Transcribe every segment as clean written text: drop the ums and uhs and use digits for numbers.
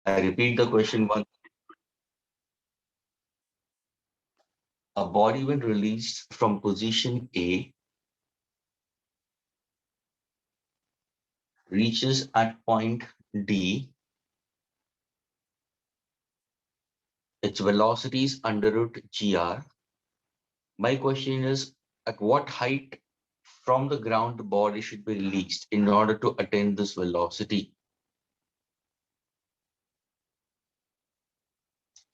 I repeat the question once. A body when released from position A reaches at point D, its velocity is under root gr. My question is, at what height from the ground the body should be released in order to attain this velocity?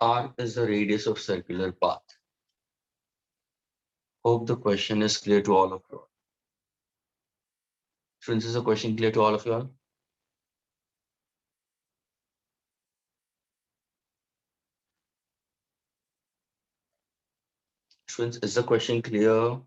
R is the radius of circular path. Hope the question is clear to all of you all. Students, is the question clear to all of you all? Students, is the question clear?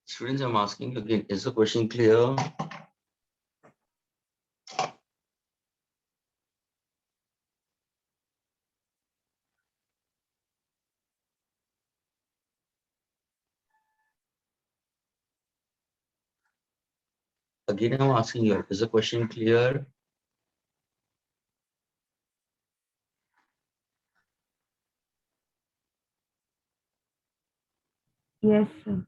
Students, I'm asking again, is the question clear? Again, I'm asking you, is the question clear? Yes, sir.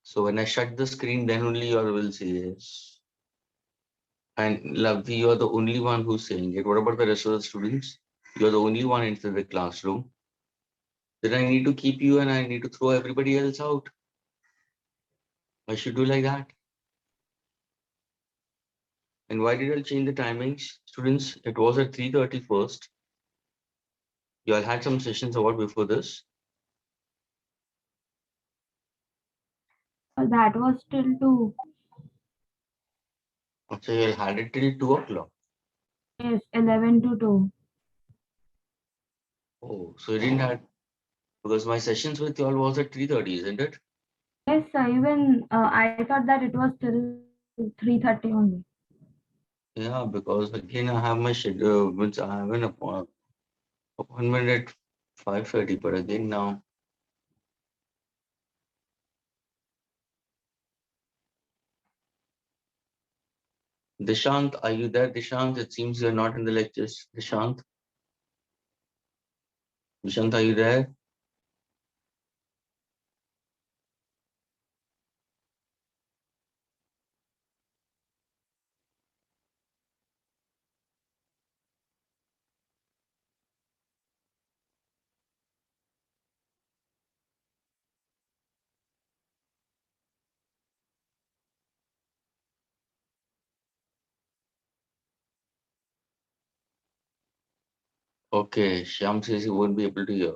So when I shut the screen, then only you all will say yes. And Lavdi, you are the only one who's saying it. What about the rest of the students? You're the only one inside the classroom. Then I need to keep you and I need to throw everybody else out. I should do like that. And why did I change the timings? Students, it was at 3:30 first. You all had some sessions about before this. That was till 2. So you all had it till 2 o'clock. Yes, 11 to 2. Oh, so you didn't have, because my sessions with you all was at 3:30, isn't it? Yes, sir. Even I thought that it was till 3:30 only. Yeah, because again I have my schedule, which I have an appointment at 5:30, but again now. Dishant, are you there? Dishant, it seems you're not in the lectures. Dishant? Dishant, are you there? Okay, Shyam says he won't be able to hear.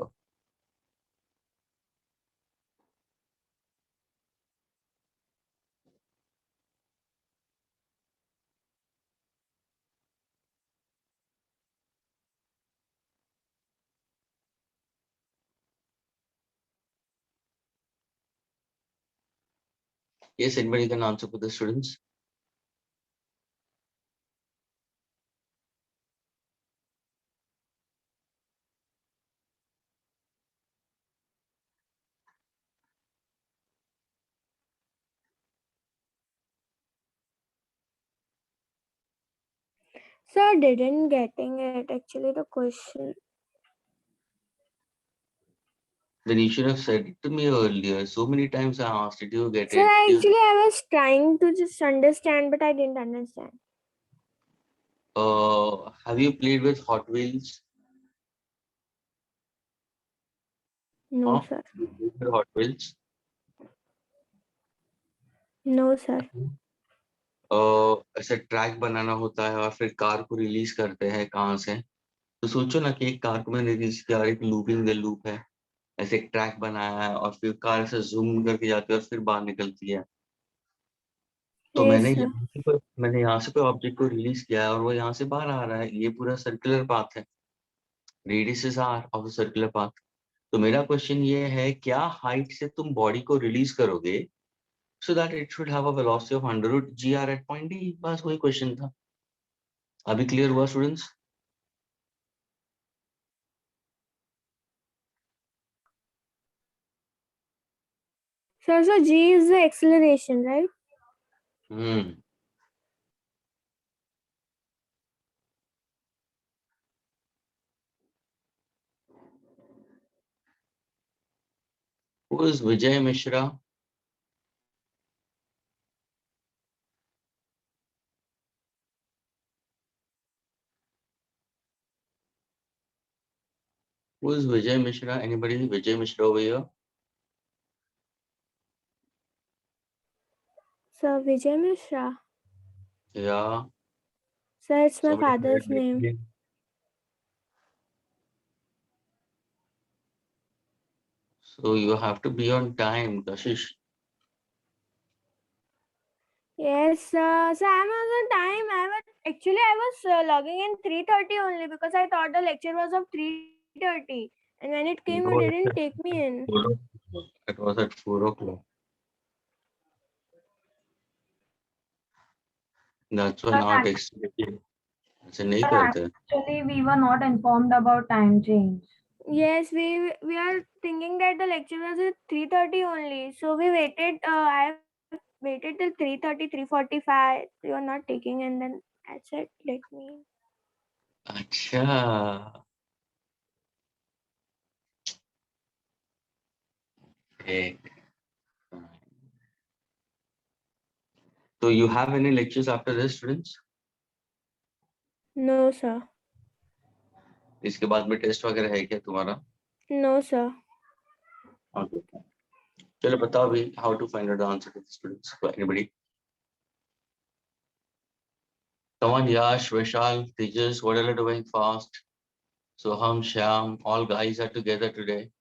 Yes, anybody can answer for the students? Sir, didn't getting it actually the question. Then you should have said it to me earlier. So many times I asked, did you get Sir, it? actually I was trying to just understand, but I didn't understand. Have you played with Hot Wheels? No, Huh? sir. You played with Hot Wheels? No, sir. ऐसे track बनाना होता है और फिर car को release करते हैं कहाँ से? तो सोचो ना कि एक कार को मैंने रिलीज किया और एक लूपिंग द लूप है, ऐसे एक ट्रैक बनाया है और फिर कार से जूम करके जाती है और फिर बाहर निकलती है। तो Yes, sir. मैंने यहाँ से कोई ऑब्जेक्ट को रिलीज किया है और वो यहाँ से बाहर आ रहा है। ये पूरा सर्कुलर पाथ है, radius r of circular path. तो मेरा क्वेश्चन ये है, क्या हाइट से तुम बॉडी को रिलीज करोगे so that it should have a velocity of under root g r at point D? बस वही क्वेश्चन था। अभी क्लियर हुआ students? So G is the acceleration, right? Hmm. Who is Vijay Mishra? Who is Vijay Mishra? Anybody? Vijay Mishra over here? So Vijay Mishra. Yeah. Sir, it's my Somebody father's correct name. me. So you have to be on time, Kashish. Yes, sir. So I'm on time. I was logging in 3:30 only because I thought the lecture was of 3:30. And when it came, No, you it's didn't at take me in. 4 o'clock. It was at 4 o'clock. That's why But not expected. ऐसे नहीं करते. actually, we were not informed about time change. Yes, we are thinking that the lecture was at 3:30 only. So we waited. I waited till 3:30, 3:45. You are not taking, and then I said, let me. अच्छा. Okay. So you have any lectures after this, students? No, sir. इसके बाद में test वगैरह है क्या तुम्हारा? No, sir. Okay. चलो बताओ अभी how to find out the answer to the students. Anybody? Come on, Yash, Vishal, Tejas, what are you doing fast? Soham, Shyam, all guys are together today.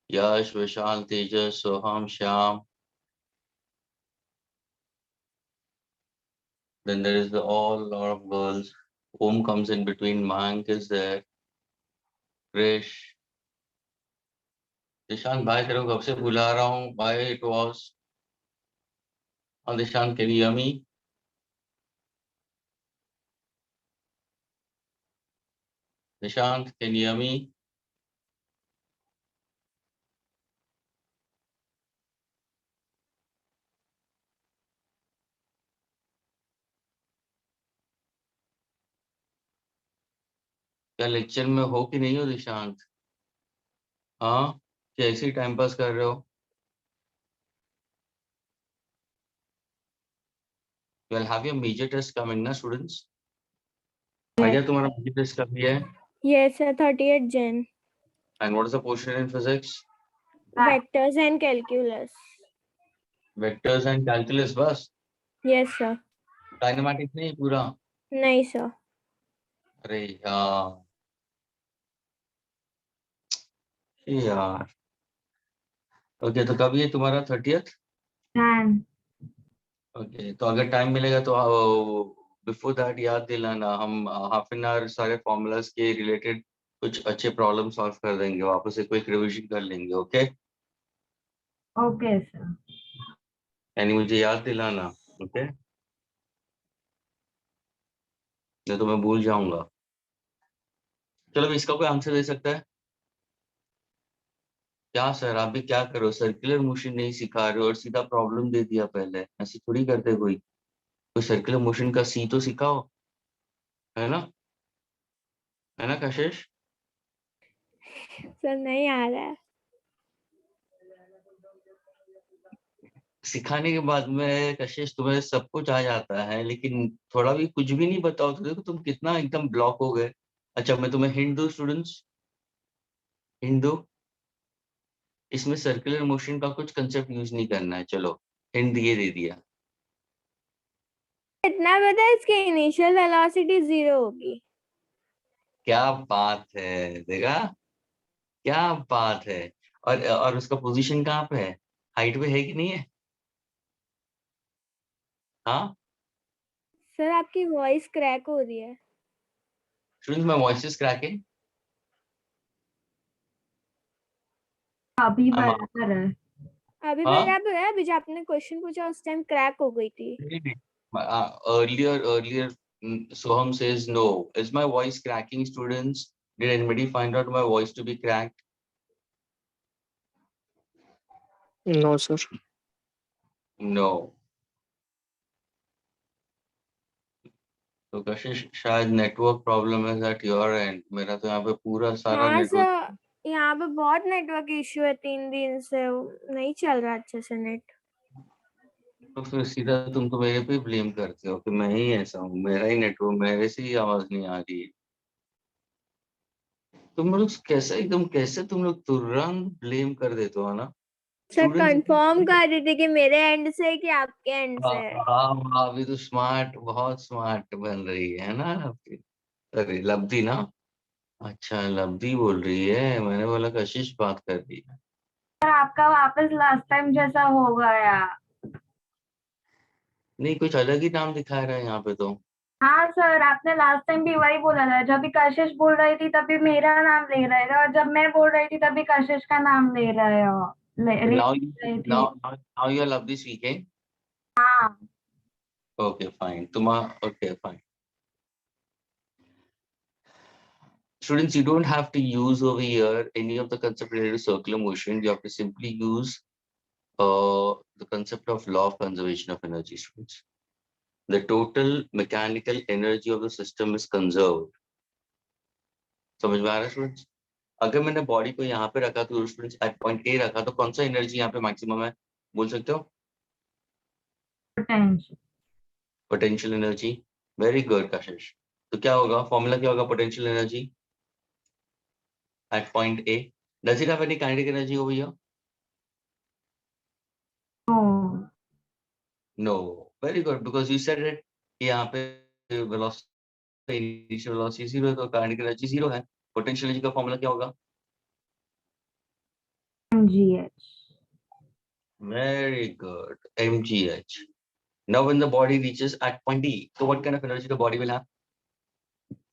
Yash, Vishal, Tejas, Soham, Shyam. Then there is all lot of girls. Om comes in between. Mank is there. Krish. Dishan, bye करो कब से बुला रहा हूँ. Bye it was. Oh, Dishan, can you hear me? Nishant, can you hear me? क्या lecture में हो कि नहीं हो निशांत? हाँ, क्या ऐसे ही टाइम पास कर रहे हो? You'll have your major test coming ना students? आइडिया तुम्हारा major test कब है? Yes, sir. 38 Jan. And what is the portion in physics? Vectors and calculus. Vectors and calculus बस? Yes, sir. Kinematics नहीं पूरा? नहीं, sir. अरे यार. ओके, तो कब ये तुम्हारा 30th? Jan. ओके, तो अगर टाइम मिलेगा तो बिफोर दैट याद दिलाना. हम हाफ एन आवर सारे फॉर्मूलाज के रिलेटेड कुछ अच्छे प्रॉब्लम सॉल्व कर देंगे. वापस से कोई रिविजन कर लेंगे. ओके? Okay, sir. यानी मुझे याद दिलाना. ओके? नहीं तो मैं भूल जाऊंगा. चलो, अब इसका कोई आंसर दे सकता है? क्या सर, आप भी क्या करो, सर्कुलर मोशन नहीं सिखा रहे हो और सीधा प्रॉब्लम दे दिया. पहले ऐसे थोड़ी करते कोई सर्कुलर मोशन का सी तो सिखाओ. है ना? है ना कशिश? सर नहीं आ रहा है. सिखाने के बाद में कशिश तुम्हें सब कुछ आ जाता है, लेकिन थोड़ा भी कुछ भी नहीं बताओ तो देखो तुम कितना एकदम ब्लॉक हो गए. अच्छा, मैं तुम्हें हिंट दूं स्टूडेंट्स? हिंट दूं? इसमें सर्कुलर मोशन का कुछ कंसेप्ट यूज नहीं करना है. चलो, हिंट दे दिया. इतना पता है, इसकी इनिशियल वेलोसिटी 0 होगी. क्या बात है, देखा? क्या बात है. और उसका पोजीशन कहाँ पे है? हाइट पे है कि नहीं है? हाँ सर आपकी वॉइस क्रैक हो रही है. Students, my voice is cracking. अभी बराबर है. अभी हाँ. बराबर है. अभी जो आपने क्वेश्चन पूछा उस टाइम क्रैक हो गई थी. Earlier, Soham says no. Is my voice cracking, students? Did anybody find out my voice to be cracked? No, sir. No. तो कशिश शायद नेटवर्क प्रॉब्लम है एट योर एंड। मेरा तो यहाँ पे पूरा सारा हाँ नेटवर्क। सर, यहाँ पे बहुत नेटवर्क इश्यू है, 3 दिन से नहीं चल रहा अच्छे से नेट। तो फिर सीधा तुम तो मेरे पे ब्लेम करते हो कि मैं ही ऐसा हूँ, मेरा ही नेटवर्क, मेरे से ही आवाज नहीं आ रही है। तुम लोग कैसे एकदम कैसे तुम लोग तुरंत ब्लेम कर देते हो ना सर स्टूडेंट्स। कंफर्म कर रही थी कि मेरे एंड से है कि आपके एंड से है। हाँ अभी तो स्मार्ट, बहुत स्मार्ट बन रही है ना आपकी। अरे लब्धि ना। अच्छा लब्धि बोल रही है, मैंने बोला कशिश बात कर रही है। सर आपका वापस लास्ट टाइम जैसा हो गया। नहीं कुछ अलग ही नाम दिखा रहा है यहाँ पे तो। हाँ सर, आपने लास्ट टाइम भी वही बोला था। जब भी कशिश बोल रही थी तभी मेरा नाम ले रहे थे, और जब मैं बोल रही थी तभी कशिश का नाम ले रहे हो, ले नाउ रही थी। Now you are lovely speaking. हाँ। ओके फाइन, तुम्हारा okay fine. Students, you don't have to use over here any of the concept related to circular motion. You have to simply use the concept of law of conservation of energy, students. The total mechanical energy of the system is conserved. समझ में आ रहा है students? अगर मैंने body को यहाँ पे रखा तो स्टूडेंट्स एट पॉइंट ए रखा तो कौन सा एनर्जी यहाँ पे मैक्सिमम है बोल सकते हो? Potential. Potential energy. Very good Kashish. तो क्या होगा, फॉर्मूला क्या होगा potential energy at point A? Does it have any kinetic energy over here? ओ। No, very good because you said it कि यहाँ पे velocity initial velocity zero है तो kinetic energy zero है। Potential energy का फॉर्मूला क्या होगा? mgh। Very good, mgh. Now when the body reaches at point D, so what kind of energy the body will have?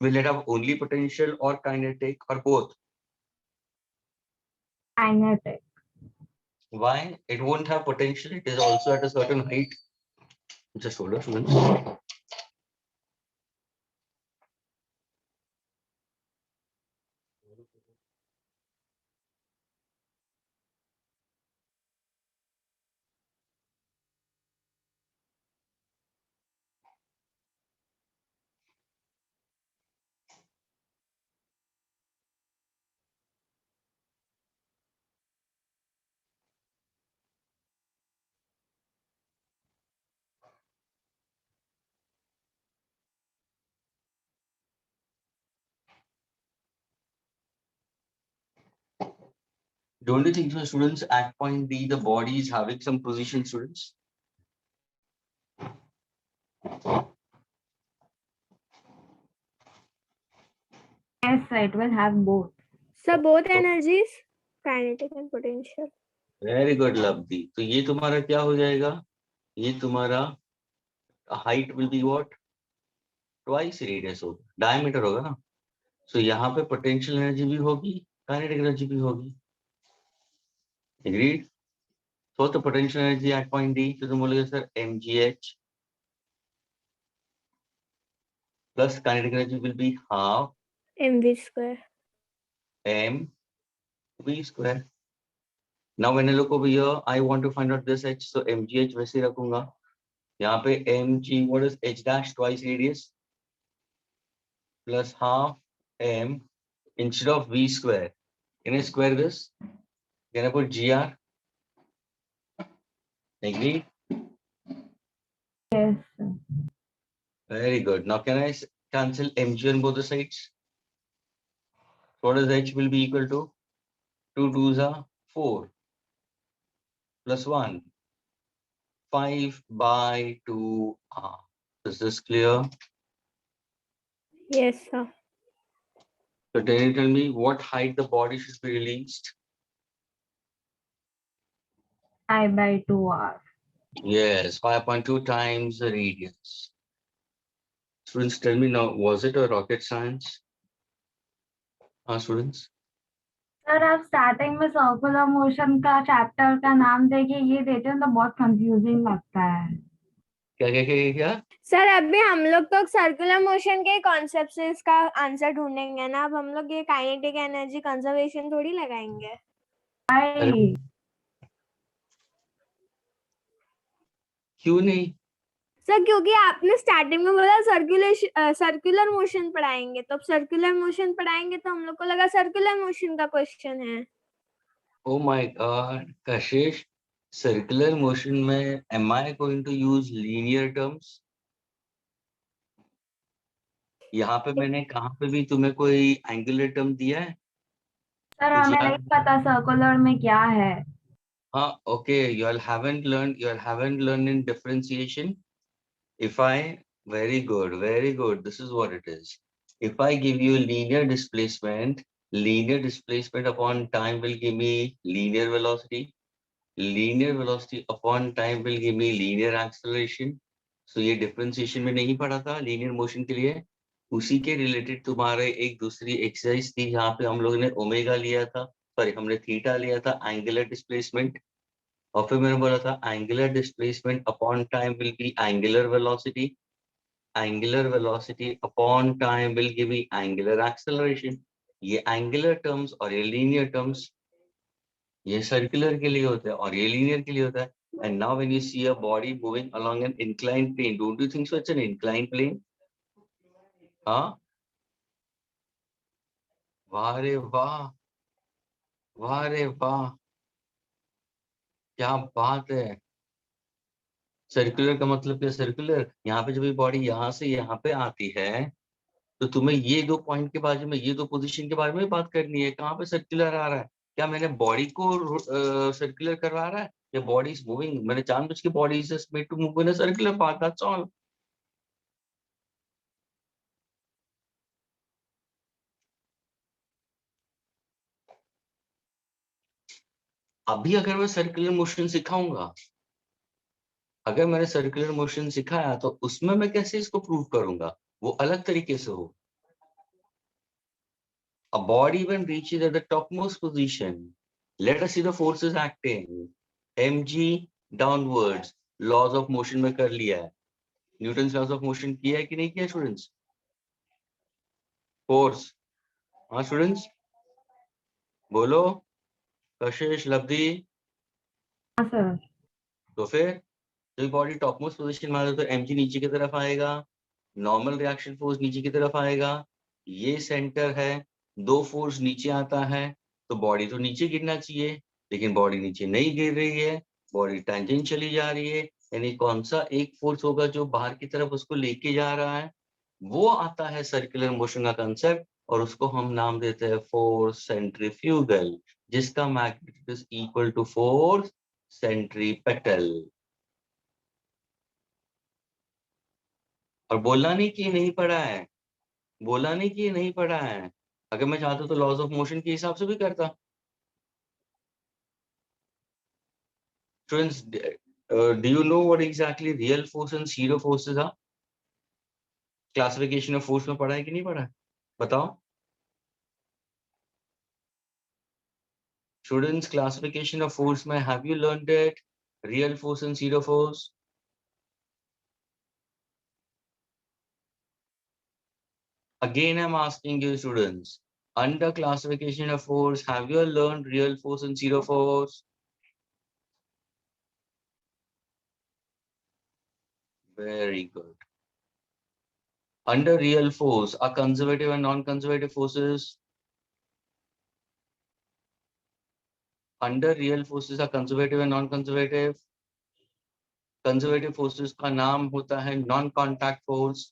Will it have only potential or kinetic or both? Kinetic. Why? It won't have potential. It is also at a certain height. Just hold on, students. Don't you think so, students? At point D, the body is having some position, students. Yes sir, it will have both. Sir both energies, kinetic and potential. Very good lovely. तो ये तुम्हारा क्या हो जाएगा? ये तुम्हारा height will be what? Twice radius होगा, diameter होगा ना। सो यहाँ पे पोटेंशियल एनर्जी भी होगी, काइनेटिक एनर्जी भी होगी। Agreed? So the potential energy at point D, तो तुम बोलोगे sir mgh plus kinetic energy will be half mv square. mv square. Now when I look over here I want to find out this h, सो mgh वैसे ही रखूंगा। यहाँ पे mg what is h dash twice radius plus half m instead of v square. Can I square this? Can I put gr? Agree? Yes sir. Very good. Now can I cancel mg on both the sides? What does h will be equal to? 2 2s are 4 plus 1, 5 by 2r. Is this clear? Yes sir. So can you tell me what height the body should be released? I by 2r. Yes, 5.2 times the radius. Students, tell me now, was it a rocket science? Students? Sir आप starting में circular motion का chapter का नाम देके ये देते हो तो बहुत कंफ्यूजिंग लगता है। क्या? सर अभी हम लोग तो सर्कुलर मोशन के कॉन्सेप्ट से इसका आंसर ढूंढेंगे ना। अब हम लोग ये काइनेटिक एनर्जी कंजर्वेशन थोड़ी लगाएंगे। भाई क्यों नहीं? सर क्योंकि आपने स्टार्टिंग में बोला सर्कुलर मोशन पढ़ाएंगे, तो अब सर्कुलर मोशन पढ़ाएंगे तो हम लोग को लगा सर्कुलर मोशन का क्वेश्चन है। Oh my God Kashish, circular motion में am I going to use linear terms? यहाँ पे मैंने कहाँ पे भी तुम्हें कोई एंगुलर टर्म दिया है? सर कुछ हमें नहीं याद? पता सर्कुलर में क्या है। हाँ, okay, you all haven't learned in differentiation. If I, very good, very good. This is what it is. If I give you linear displacement upon time will give me linear velocity. Linear velocity upon time will give me linear acceleration. So ये differentiation में नहीं पढ़ा था linear motion के लिए? उसी के related तुम्हारे एक दूसरी exercise थी जहाँ पे हम लोगों ने ओमेगा लिया था, sorry हमने थीटा लिया था angular displacement, और फिर मैंने बोला था angular displacement upon time will be angular velocity. Angular velocity upon time will give me angular acceleration. ये angular terms और ये linear terms ये circular के लिए होता है और ये linear के लिए होता है. And now when you see a body moving along an inclined plane, don't you think so it's an inclined plane? हाँ, वाह रे वाह, वाह रे वाह, क्या बात है. सर्कुलर का मतलब क्या? सर्कुलर यहाँ पे जब ये बॉडी यहाँ से यहाँ पे आती है तो तुम्हें ये दो पॉइंट के बारे में, ये दो पोजीशन के बारे में बात करनी है. कहाँ पे सर्कुलर आ रहा है? क्या मैंने बॉडी को सर्कुलर करवा रहा है या बॉडी इज मूविंग? मैंने जानबूझ के body is just made to move in a circular path, that's all. अभी अगर मैं सर्कुलर मोशन सिखाऊंगा, अगर मैंने सर्कुलर मोशन सिखाया तो उसमें मैं कैसे इसको प्रूव करूंगा? वो अलग तरीके से हो. A body when reaches at the topmost position, let us see the forces acting. mg downwards, laws of motion में कर लिया है. न्यूटन लॉज ऑफ मोशन किया है कि नहीं किया स्टूडेंट्स? फोर्स, हाँ स्टूडेंट्स बोलो, कशिश लब्धि. हाँ सर। तो फिर जो बॉडी टॉप मोस्ट पोजीशन में आ तो mg नीचे की तरफ आएगा, नॉर्मल रिएक्शन फोर्स नीचे की तरफ आएगा. ये सेंटर है, दो फोर्स नीचे आता है तो बॉडी तो नीचे गिरना चाहिए, लेकिन बॉडी नीचे नहीं गिर रही है, बॉडी टेंजेंट चली जा रही है. यानी कौन सा एक फोर्स होगा जो बाहर की तरफ उसको लेके जा रहा है? वो आता है सर्कुलर मोशन का कंसेप्ट, और उसको हम नाम देते हैं फोर्स सेंट्रीफ्यूगल, जिसका magnitude is equal to force centripetal. और बोलना नहीं कि नहीं पढ़ा है, बोला नहीं कि नहीं पढ़ा है. अगर मैं चाहता तो लॉज ऑफ मोशन के हिसाब से भी करता. Students, do you know what exactly real force and zero forces are? Classification of force में पढ़ा है कि नहीं पढ़ा है? बताओ स्टूडेंट्स, क्लासिफिकेशन ऑफ फोर्स में have you learned it? Real force and zero force. Again, I'm asking you, students, under classification of force, have you learned real force and zero force? Very good. Under real force, are conservative and non-conservative forces? Under real forces are conservative and non-conservative. Conservative forces का नाम होता है non-contact force,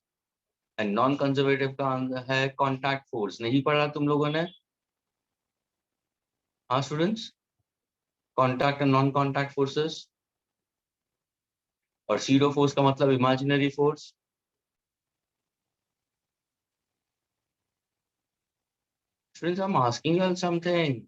and non-conservative का है contact force. नहीं पढ़ा तुम लोगों ने? हाँ students, contact and non-contact forces. और zero force का मतलब imaginary force. Students, I'm asking you all something.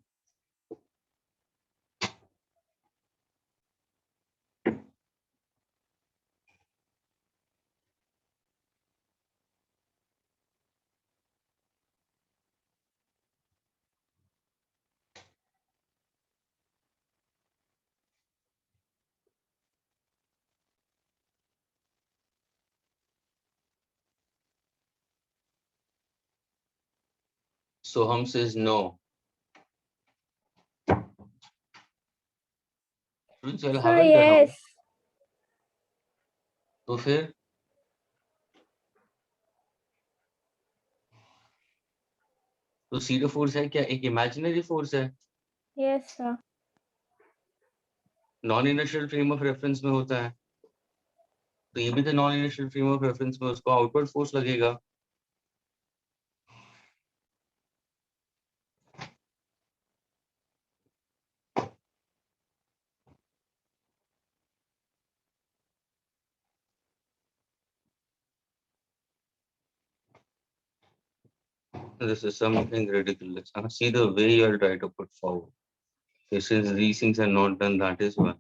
Soham says no. Students, you all Sir, haven't done yes. homework. तो फिर तो सीरो फोर्स है क्या, एक इमेजिनरी फोर्स है? Yes, sir. Non inertial frame of reference में होता है, तो ये भी तो non inertial frame of reference में, उसको आउटवर्ड फोर्स लगेगा। This is something ridiculous. See the way you are trying to put forward. Since these things are not done, that is why.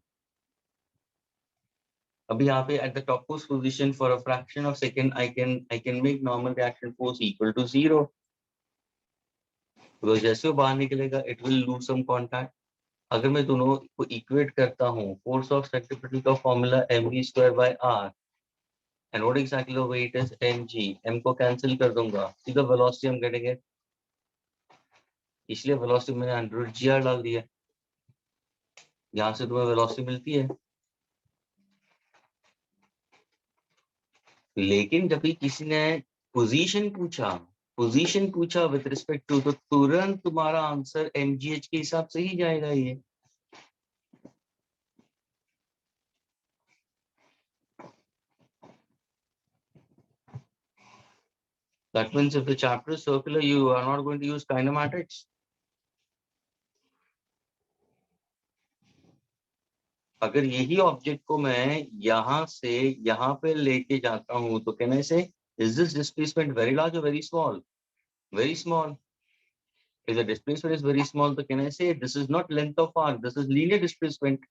अभी यहाँ पे at the topmost position for a fraction of second, I can make normal reaction force equal to 0. because जैसे वो बाहर निकलेगा, it will lose some contact. अगर मैं दोनों को इक्वेट करता हूँ, force of centrifugal का formula mv square by r, and what exactly the weight is mg, m को कैंसिल कर दूंगा, सीधा वेलोसिटी हम करेंगे, इसलिए वेलोसिटी मैंने अंडर जी डाल दिया, यहाँ से तुम्हें वेलोसिटी मिलती है। लेकिन जब भी किसी ने पोजीशन पूछा विद रिस्पेक्ट टू, तो तुरंत तुम्हारा आंसर mgh के हिसाब से ही जाएगा ये। That means if the chapter is circular, you are not going to use kinematics. अगर यही ऑब्जेक्ट को मैं यहाँ से यहाँ पे लेके जाता हूँ, तो कैन आई से is this displacement very large or very small? Very small. If the displacement is very small, तो can I say this is not length of arc, this is linear displacement.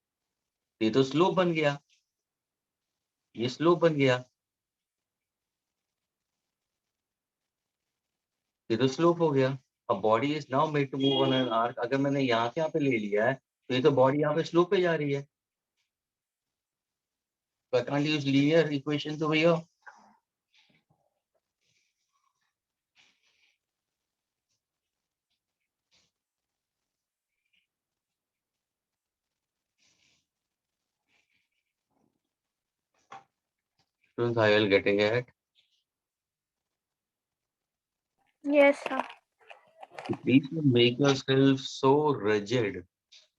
ये तो slope बन गया, ये slope बन गया, ये तो स्लोप हो गया। अब body is now made to move on an arc, अगर मैंने यहाँ से यहाँ पे ले लिया है, तो ये तो बॉडी यहाँ पे स्लोप पे जा रही है। So I can't use linear equations over here. Students, are you all getting it? Yes, sir. Please don't make yourself so rigid.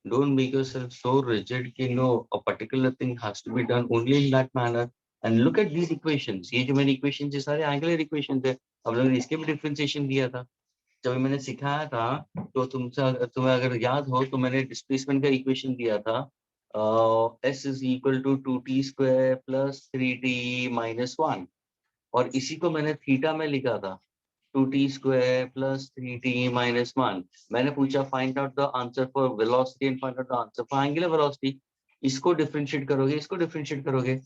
Don't make yourself so rigid कि no, a particular thing has to be done only in that manner. And look at these equations. ये जो मैंने equations ये सारे angular equations थे। अब मैंने इसके भी differentiation दिया था। जब मैंने सिखाया था, तो तुम्हें अगर याद हो, तो मैंने displacement का equation दिया था। S is equal to 2t square plus 3t minus 1. और इसी को मैंने थीटा में लिखा था, 2t square plus 3t minus 1. मैंने पूछा find out the answer for velocity and find out the answer for angular velocity. इसको डिफरेंशिएट करोगे, इसको डिफरेंशिएट करोगे।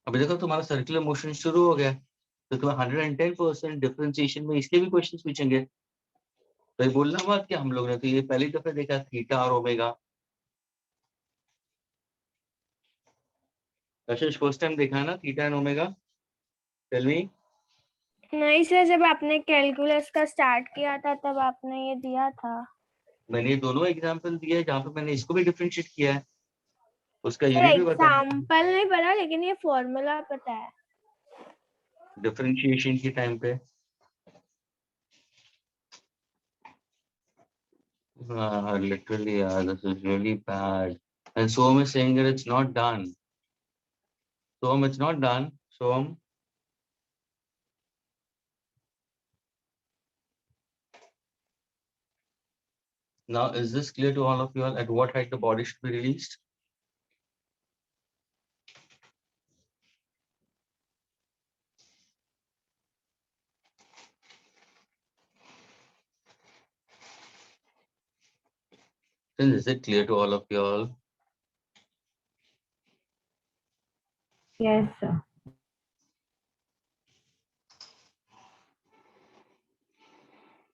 अभी देखो तुम्हारा सर्कुलर मोशन शुरू हो गया, तो तुम्हें 110% डिफरेंशिएशन में इसके भी क्वेश्चंस पूछेंगे। तो ये बोलना मत कि हम लोग ने तो ये पहली दफे देखा थीटा और ओमेगा। कशिश फर्स्ट टाइम देखा है ना theta and omega? Tell me. नहीं सर, जब आपने कैलकुलस का स्टार्ट किया था तब आपने ये दिया था। मैंने ये दोनों एग्जांपल दिए जहाँ पे मैंने इसको भी डिफरेंशिएट किया है, उसका सर यूनिट भी बता एग्जाम्पल नहीं पता, लेकिन ये फॉर्मूला पता है। डिफरेंशिएशन के टाइम पे। Literally, this is really bad. And Soham is saying that it's not done. Soham, it's not done. Soham. Now, is this clear to all of you all at what height the body should be released? Then is it clear to all of you all? Yes, sir.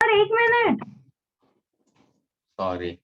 Sir, 1 minute. Sorry.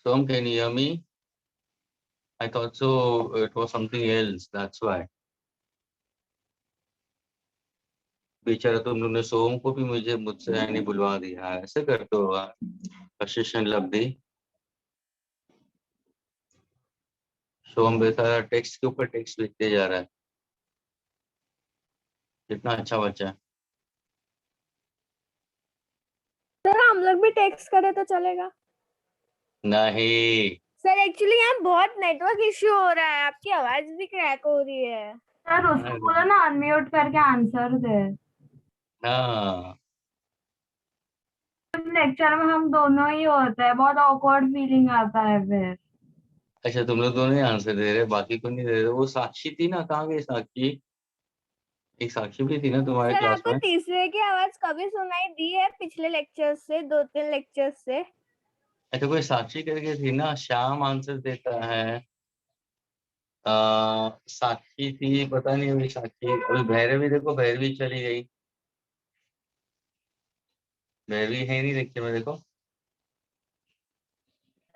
Tom, can you hear me? I thought so. It was something else. That's why. बेचारा तुम लोग ने सोम को भी मुझसे नहीं बुलवा दिया। ऐसे करते हो कशिश एंड लवली। सोम बेचारा टेक्स्ट के ऊपर टेक्स्ट लिखते जा रहा है। कितना अच्छा बच्चा है। सर हम लोग भी टेक्स्ट करें तो चलेगा? नहीं सर एक्चुअली यहाँ बहुत नेटवर्क इश्यू हो रहा है, आपकी आवाज भी क्रैक हो रही है। सर उसको बोलो ना अनम्यूट करके आंसर दे। हाँ लेक्चर में हम दोनों ही होते हैं, बहुत ऑकवर्ड फीलिंग आता है फिर। अच्छा तुम लोग दोनों ही आंसर दे रहे, बाकी को नहीं दे रहे। वो साक्षी थी ना, कहाँ गई साक्षी? एक साक्षी भी थी ना तुम्हारे सर क्लास आपको में? तीसरे की आवाज कभी सुनाई दी है पिछले लेक्चर से, 2-3 लेक्चर से? अच्छा कोई साक्षी करके थी ना, श्याम आंसर देता है। साक्षी थी, पता नहीं अभी साक्षी। अभी भैरवी देखो, भैरवी चली गई। भैरवी है नहीं लेक्चर में, देखो।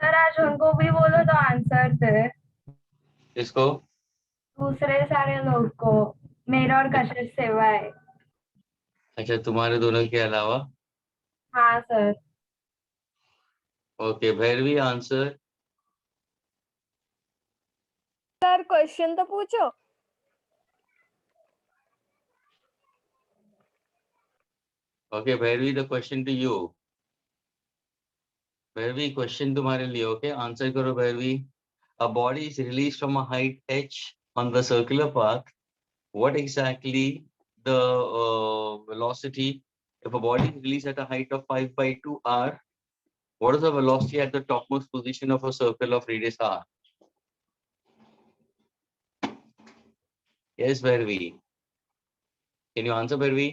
सर आज उनको भी बोलो तो आंसर दे, किसको? दूसरे सारे लोग को, मेरा और कशिश सिवाय। अच्छा तुम्हारे दोनों के अलावा? हाँ सर। Okay Bhairavi answer. Sir question तो पूछो। Okay Bhairavi, the question to you. Bhairavi question तुम्हारे लिए। ओके आंसर करो Bhairavi. A body is released from a height h on the circular path. What exactly the velocity? If a body is released at a height of 5/2 r, what is the velocity at the topmost position of a circle of radius r? Yes, Bharvi. Can you answer, Bharvi?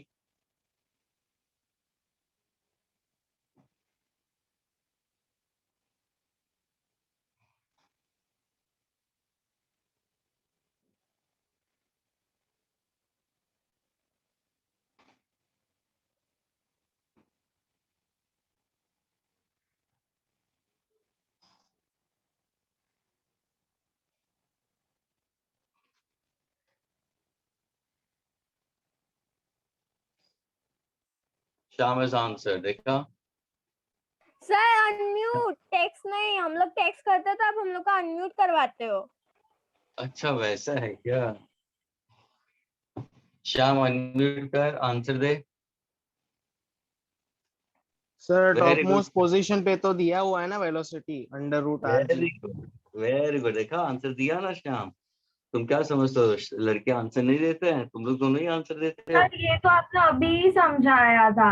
Sham has answered. देखा? Sir unmute, text नहीं, हम लोग text करते तो आप हम लोग का अनम्यूट करवाते हो। अच्छा वैसा है क्या? श्याम अनम्यूट कर, आंसर दे। Sir top very good, most position पे तो दिया हुआ है ना velocity under root r very g. Good, very good. देखा आंसर दिया ना श्याम। तुम क्या समझते हो लड़के आंसर नहीं देते हैं? तुम लोग दोनों ही आंसर देते हो। सर ये तो आपने अभी ही समझाया था।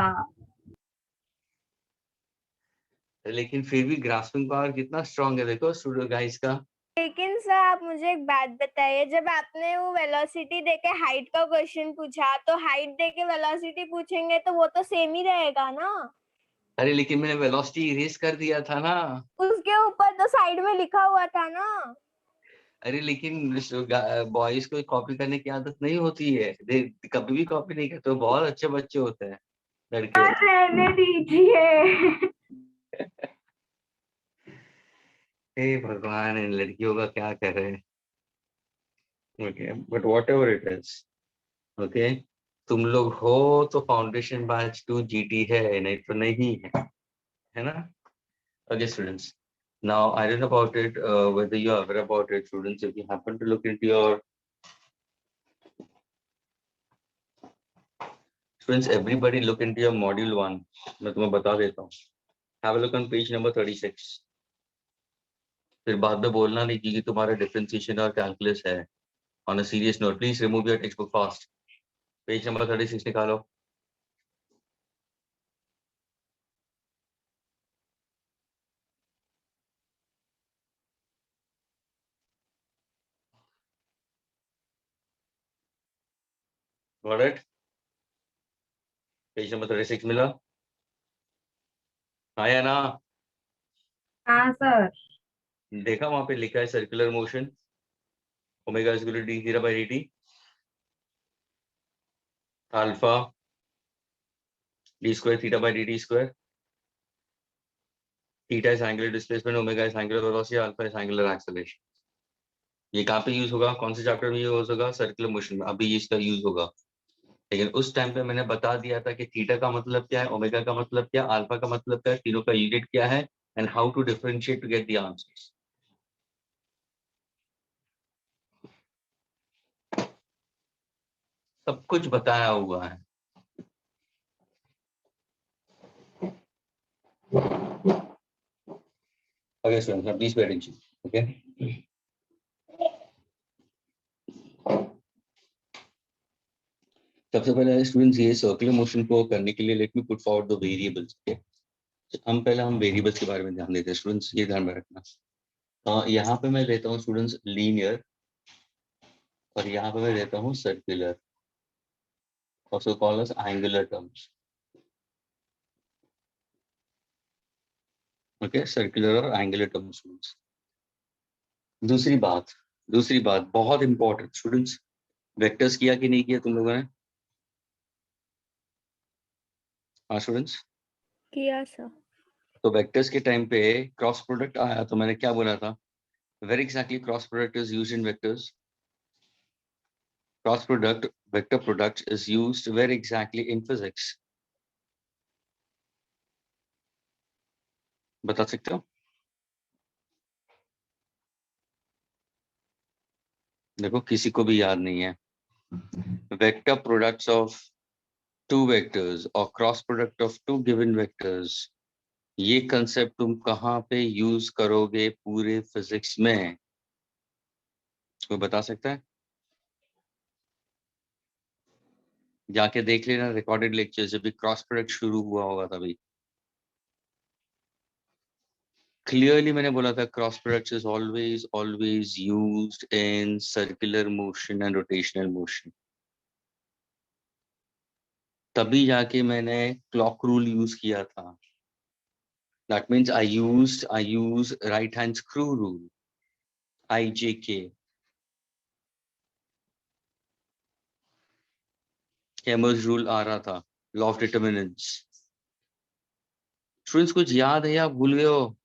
लेकिन फिर भी ग्रास्पिंग पावर कितना स्ट्रांग है, देखो स्टूडेंट गाइस का। लेकिन सर आप मुझे एक बात बताइए, जब आपने वो वेलोसिटी देके हाइट का क्वेश्चन पूछा तो हाइट देके वेलोसिटी पूछेंगे तो वो तो सेम ही रहेगा ना। अरे लेकिन मैंने वेलोसिटी इरेज कर दिया था ना। उसके ऊपर तो साइड में लिखा हुआ था ना। अरे लेकिन बॉयज को कॉपी करने की आदत नहीं होती है। कभी भी कॉपी नहीं करते, वो बहुत अच्छे बच्चे होते हैं लड़के। सर रहने दीजिए। हे भगवान, इन लड़कियों का क्या कर रहे हैं। Okay but what ever it is, okay तुम लोग हो तो फाउंडेशन बैच 2 जीटी है, नहीं तो नहीं है ना? Okay students, now I don't know about it, whether you are aware about it students. If you happen to look into your students, everybody look into your module 1. मैं तुम्हें बता देता हूँ। Have a look on page number 36. फिर बाद में बोलना नहीं कि तुम्हारा डिफरेंशिएशन और कैलकुलस है। On a serious note, please remove your textbook fast. Page number 36 निकालो। Got it? Page number 36 मिला? हाँ या ना? हाँ सर। देखा वहां पे लिखा है circular motion, omega is equal to d theta by dt, alpha d square theta by dt square. Theta is angular displacement, omega is angular velocity, alpha is angular acceleration. ये कहाँ पे यूज होगा, कौन से चैप्टर में use होगा, circular motion में। अभी इसका यूज होगा, लेकिन उस टाइम पे मैंने बता दिया था कि थीटा का मतलब क्या है, ओमेगा का मतलब क्या, अल्फा का मतलब क्या है, तीनों का यूनिट क्या है, and how to differentiate to get the answers. सब कुछ बताया हुआ है। Okay, students, now please pay attention. Okay. सबसे पहले स्टूडेंट्स ये सर्कुलर मोशन को करने के लिए let me put forward the variables. हम वेरिएबल्स के बारे में ध्यान देते हैं स्टूडेंट्स, ये ध्यान में रखना। यहाँ पे मैं देता हूँ स्टूडेंट्स लीनियर, और यहाँ पे मैं देता हूँ circular, also called as angular terms. Okay, circular और angular terms students. दूसरी बात बहुत इंपॉर्टेंट स्टूडेंट्स, वेक्टर्स किया कि नहीं किया तुम लोगों ने? हाँ स्टूडेंट्स, किया सर। तो वेक्टर्स के टाइम पे क्रॉस प्रोडक्ट आया तो मैंने क्या बोला था, very exactly cross product is used in vectors. Cross product, vector product is used very exactly in physics. बता सकते हो? देखो किसी को भी याद नहीं है। Vector products of two vectors और cross product of two given vectors, ये कंसेप्ट तुम कहाँ पे यूज करोगे पूरे फिजिक्स में, कोई बता सकता है? जाके देख लेना रिकॉर्डेड लेक्चर, जब भी क्रॉस प्रोडक्ट शुरू हुआ होगा तभी। क्लियरली मैंने बोला था cross product is always used in circular motion and rotational motion. तभी जाके मैंने क्लॉक रूल यूज किया था। That means I use right hand screw rule, IJK। Hammer's rule आ रहा था, लॉ ऑफ डिटर्मिनेंट्स। स्टूडेंट्स कुछ याद है या भूल गए हो?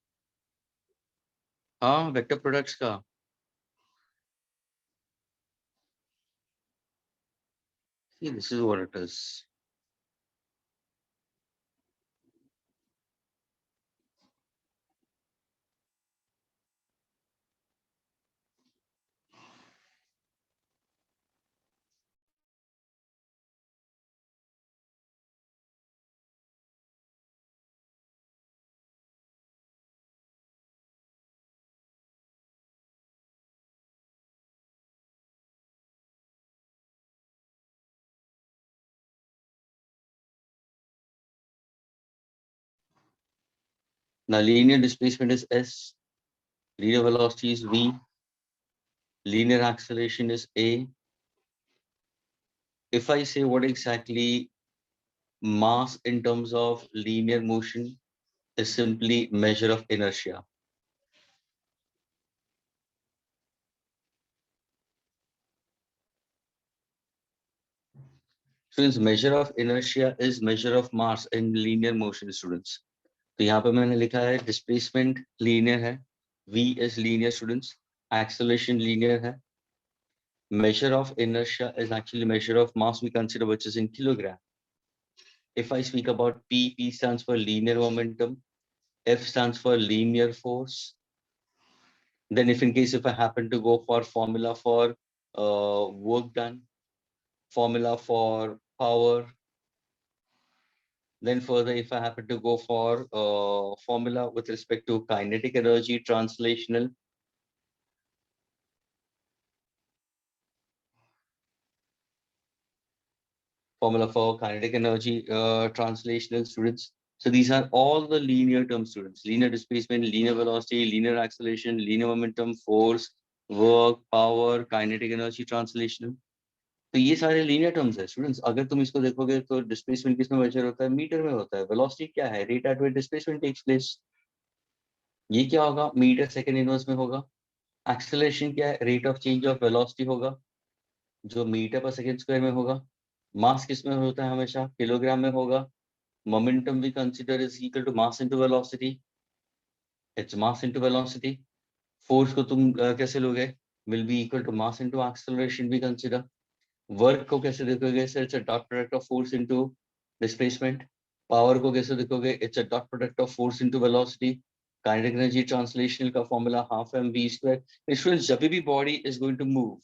हाँ, वेक्टर प्रोडक्ट्स का। See, this is what it is. Now, linear displacement is S, linear velocity is V, linear acceleration is A. If I say what exactly mass in terms of linear motion is simply measure of inertia. Students, measure of inertia is measure of mass in linear motion students. तो यहाँ पे मैंने लिखा है displacement linear है, V is linear students, acceleration linear है, measure of inertia is actually measure of mass we consider, which is in kilogram. If I speak about P, P stands for linear momentum, F stands for linear force. Then if in case if I happen to go for formula for work done, formula for power, then further if I happen to go for formula with respect to kinetic energy translational, formula for kinetic energy translational students. So these are all the linear term students: linear displacement, linear velocity, linear acceleration, linear momentum, force, work, power, kinetic energy translational. तो ये सारे linear terms है students. अगर तुम इसको देखोगे तो displacement किसमें मेजर होता है? मीटर में होता है। वेलोसिटी क्या है? Rate at which displacement takes place. ये क्या होगा? मीटर सेकंड इनवर्स में होगा। एक्सेलरेशन क्या है? Rate of change of velocity होगा, जो मीटर पर सेकंड स्क्वायर में होगा। मास किस में होता है? हमेशा किलोग्राम में होगा। मोमेंटम भी consider is equal to mass into velocity. It's mass into velocity. Force को तुम कैसे लोगे? Will be equal to mass into acceleration we consider. Work को कैसे देखोगे? So it's a dot product of force into displacement. Power को कैसे देखोगे? It's a dot product of force into velocity. Kinetic energy translational का formula half mv square. Students, जब भी body is going to move,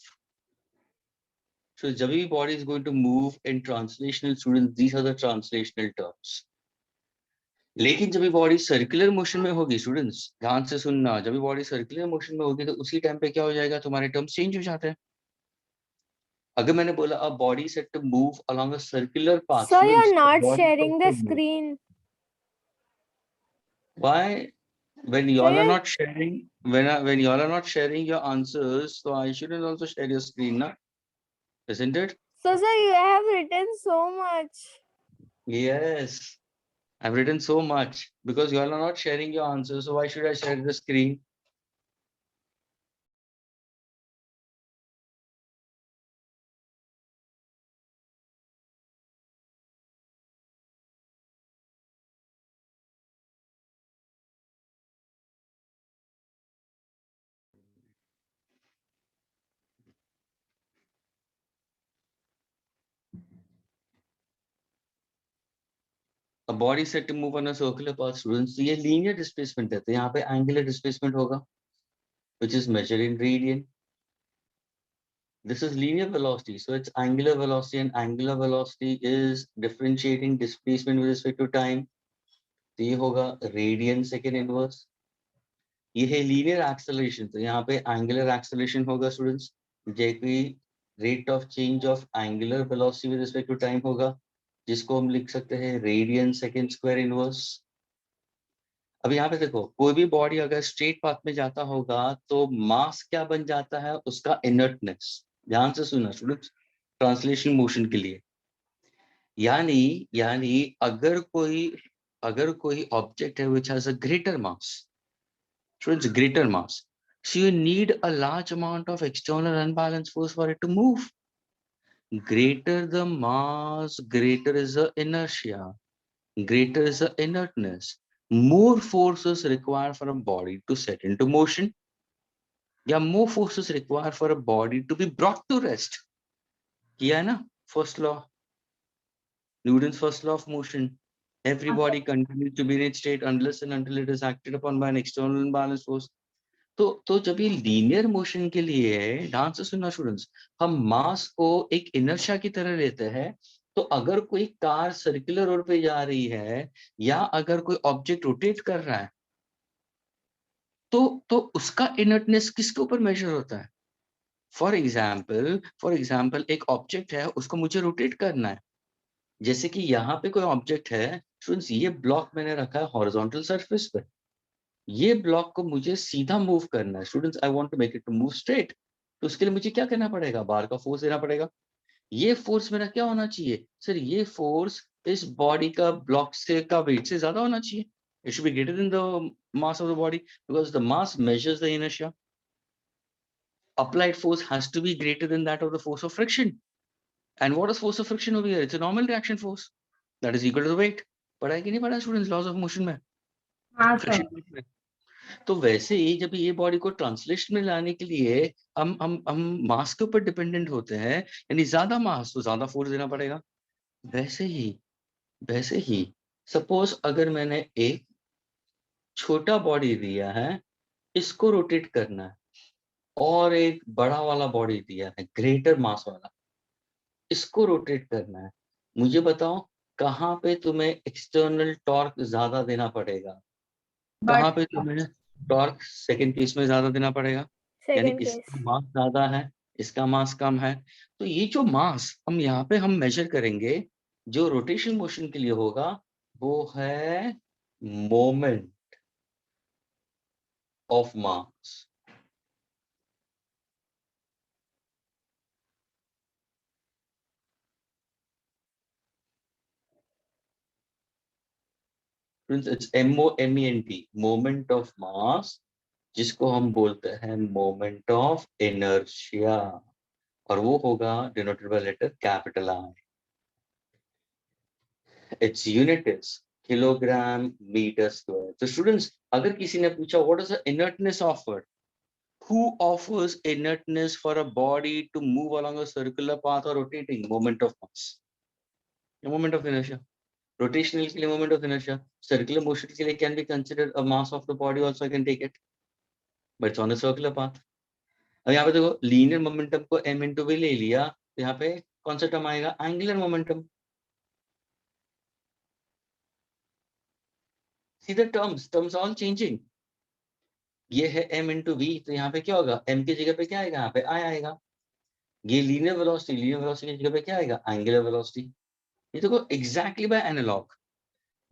so जब भी body is going to move in translational, students, these are the translational terms. लेकिन जब भी body circular motion में होगी, स्टूडेंट्स ध्यान से सुनना, जब भी बॉडी सर्कुलर मोशन में होगी तो उसी टाइम पे क्या हो जाएगा, तुम्हारे टर्म्स चेंज हो जाते हैं. अगर मैंने बोला a body set to move along a circular path, So you're not sharing the screen. Why? When you So all are you're not sharing, when you all are not sharing your answers, so I shouldn't also share your screen, na? Isn't it? so sir, you have written so much. Yes, I've written so much because you all are not sharing your answers, so why should I share the screen? A body set to move on a circular path, students. तो ये linear displacement है, तो यहाँ पे angular displacement होगा, which is measured in radian. This is linear velocity, so it's angular velocity, and angular velocity is differentiating displacement with respect to time. तो ये होगा radian second inverse. ये है linear acceleration, तो यहाँ पे angular acceleration होगा, students. जैसे rate of change of angular velocity with respect to time होगा, जिसको हम लिख सकते हैं radian second square inverse. अब यहाँ पे देखो, कोई भी बॉडी अगर स्ट्रेट पाथ में जाता होगा तो मास क्या बन जाता है, उसका इनर्टनेस. ध्यान से सुना स्टूडेंट्स, ट्रांसलेशन मोशन के लिए. यानी अगर कोई ऑब्जेक्ट है which has a greater mass, students, greater mass, so you need a large amount of external unbalanced force for it to move. Greater the mass, greater is the inertia, greater is the inertness. More forces required for a body to set into motion. Yeah, more forces required for a body to be brought to rest. किया है ना first law, Newton's first law of motion. Every body continues to be in its state unless and until it is acted upon by an external unbalanced force. तो जब ये linear motion के लिए है, ध्यान से सुनना स्टूडेंट्स, हम मास को एक इनर्शिया की तरह लेते हैं. तो अगर कोई कार सर्कुलर रोड पे जा रही है या अगर कोई ऑब्जेक्ट रोटेट कर रहा है तो उसका इनर्टनेस किसके ऊपर मेजर होता है. फॉर एग्जाम्पल एक ऑब्जेक्ट है, उसको मुझे रोटेट करना है. जैसे कि यहाँ पे कोई ऑब्जेक्ट है स्टूडेंट्स, ये ब्लॉक मैंने रखा है हॉरिजॉन्टल सरफेस पे. ये ब्लॉक को मुझे सीधा मूव करना है students. I want to make it to move straight. तो उसके लिए मुझे क्या करना पड़ेगा, बार का फोर्स देना पड़ेगा. ये फोर्स मेरा क्या होना चाहिए सर, ये फोर्स इस बॉडी का ब्लॉक से का वेट से ज्यादा होना चाहिए. It should be greater than the mass of the body because the mass measures the inertia. Applied force has to be greater than that of the force of friction. And what is force of friction over here? It's a normal reaction force that is equal to the weight. पढ़ा है कि नहीं पढ़ा students laws of motion में, हाँ sir. Friction में. तो वैसे ही जब ये बॉडी को ट्रांसलेशन में लाने के लिए हम मास के ऊपर डिपेंडेंट होते हैं, यानी ज्यादा मास तो ज्यादा फोर्स देना पड़ेगा. वैसे ही सपोज अगर मैंने एक छोटा बॉडी दिया है, इसको रोटेट करना है, और एक बड़ा वाला बॉडी दिया है ग्रेटर मास वाला, इसको रोटेट करना है. मुझे बताओ कहाँ पे तुम्हें एक्सटर्नल टॉर्क ज्यादा देना पड़ेगा, कहाँ पे तुम्हें टॉर्क सेकंड केस में ज्यादा देना पड़ेगा. यानी Second case. इसका मास ज्यादा है, इसका मास कम है. तो ये जो मास हम यहाँ पे हम मेजर करेंगे, जो रोटेशन मोशन के लिए होगा, वो है moment of mass. It's MOMENT, moment of mass, जिसको हम बोलते हैं मोमेंट ऑफ इनर्शिया, और वो होगा denoted by letter capital I. Its unit is kilogram metre square. तो स्टूडेंट्स, अगर किसी ने पूछा what is the inertness offered, who offers inertness for a body to move along a circular path or rotating? Moment of mass, the moment of inertia. Rotational के लिए moment of inertia, circular motion के लिए can be considered a mass of the body also, I can take it, but it's on a circular path. अब यहाँ पे देखो linear momentum को m into v ले लिया, तो यहाँ पे कौन सा टर्म आएगा? angular momentum. See the terms all changing. ये है m into v, तो यहाँ पे क्या होगा? m की जगह पे क्या आएगा? यहाँ पे I आएगा. ये linear velocity की जगह पे क्या आएगा? angular velocity. ये देखो एग्जैक्टली बाय एनालॉग,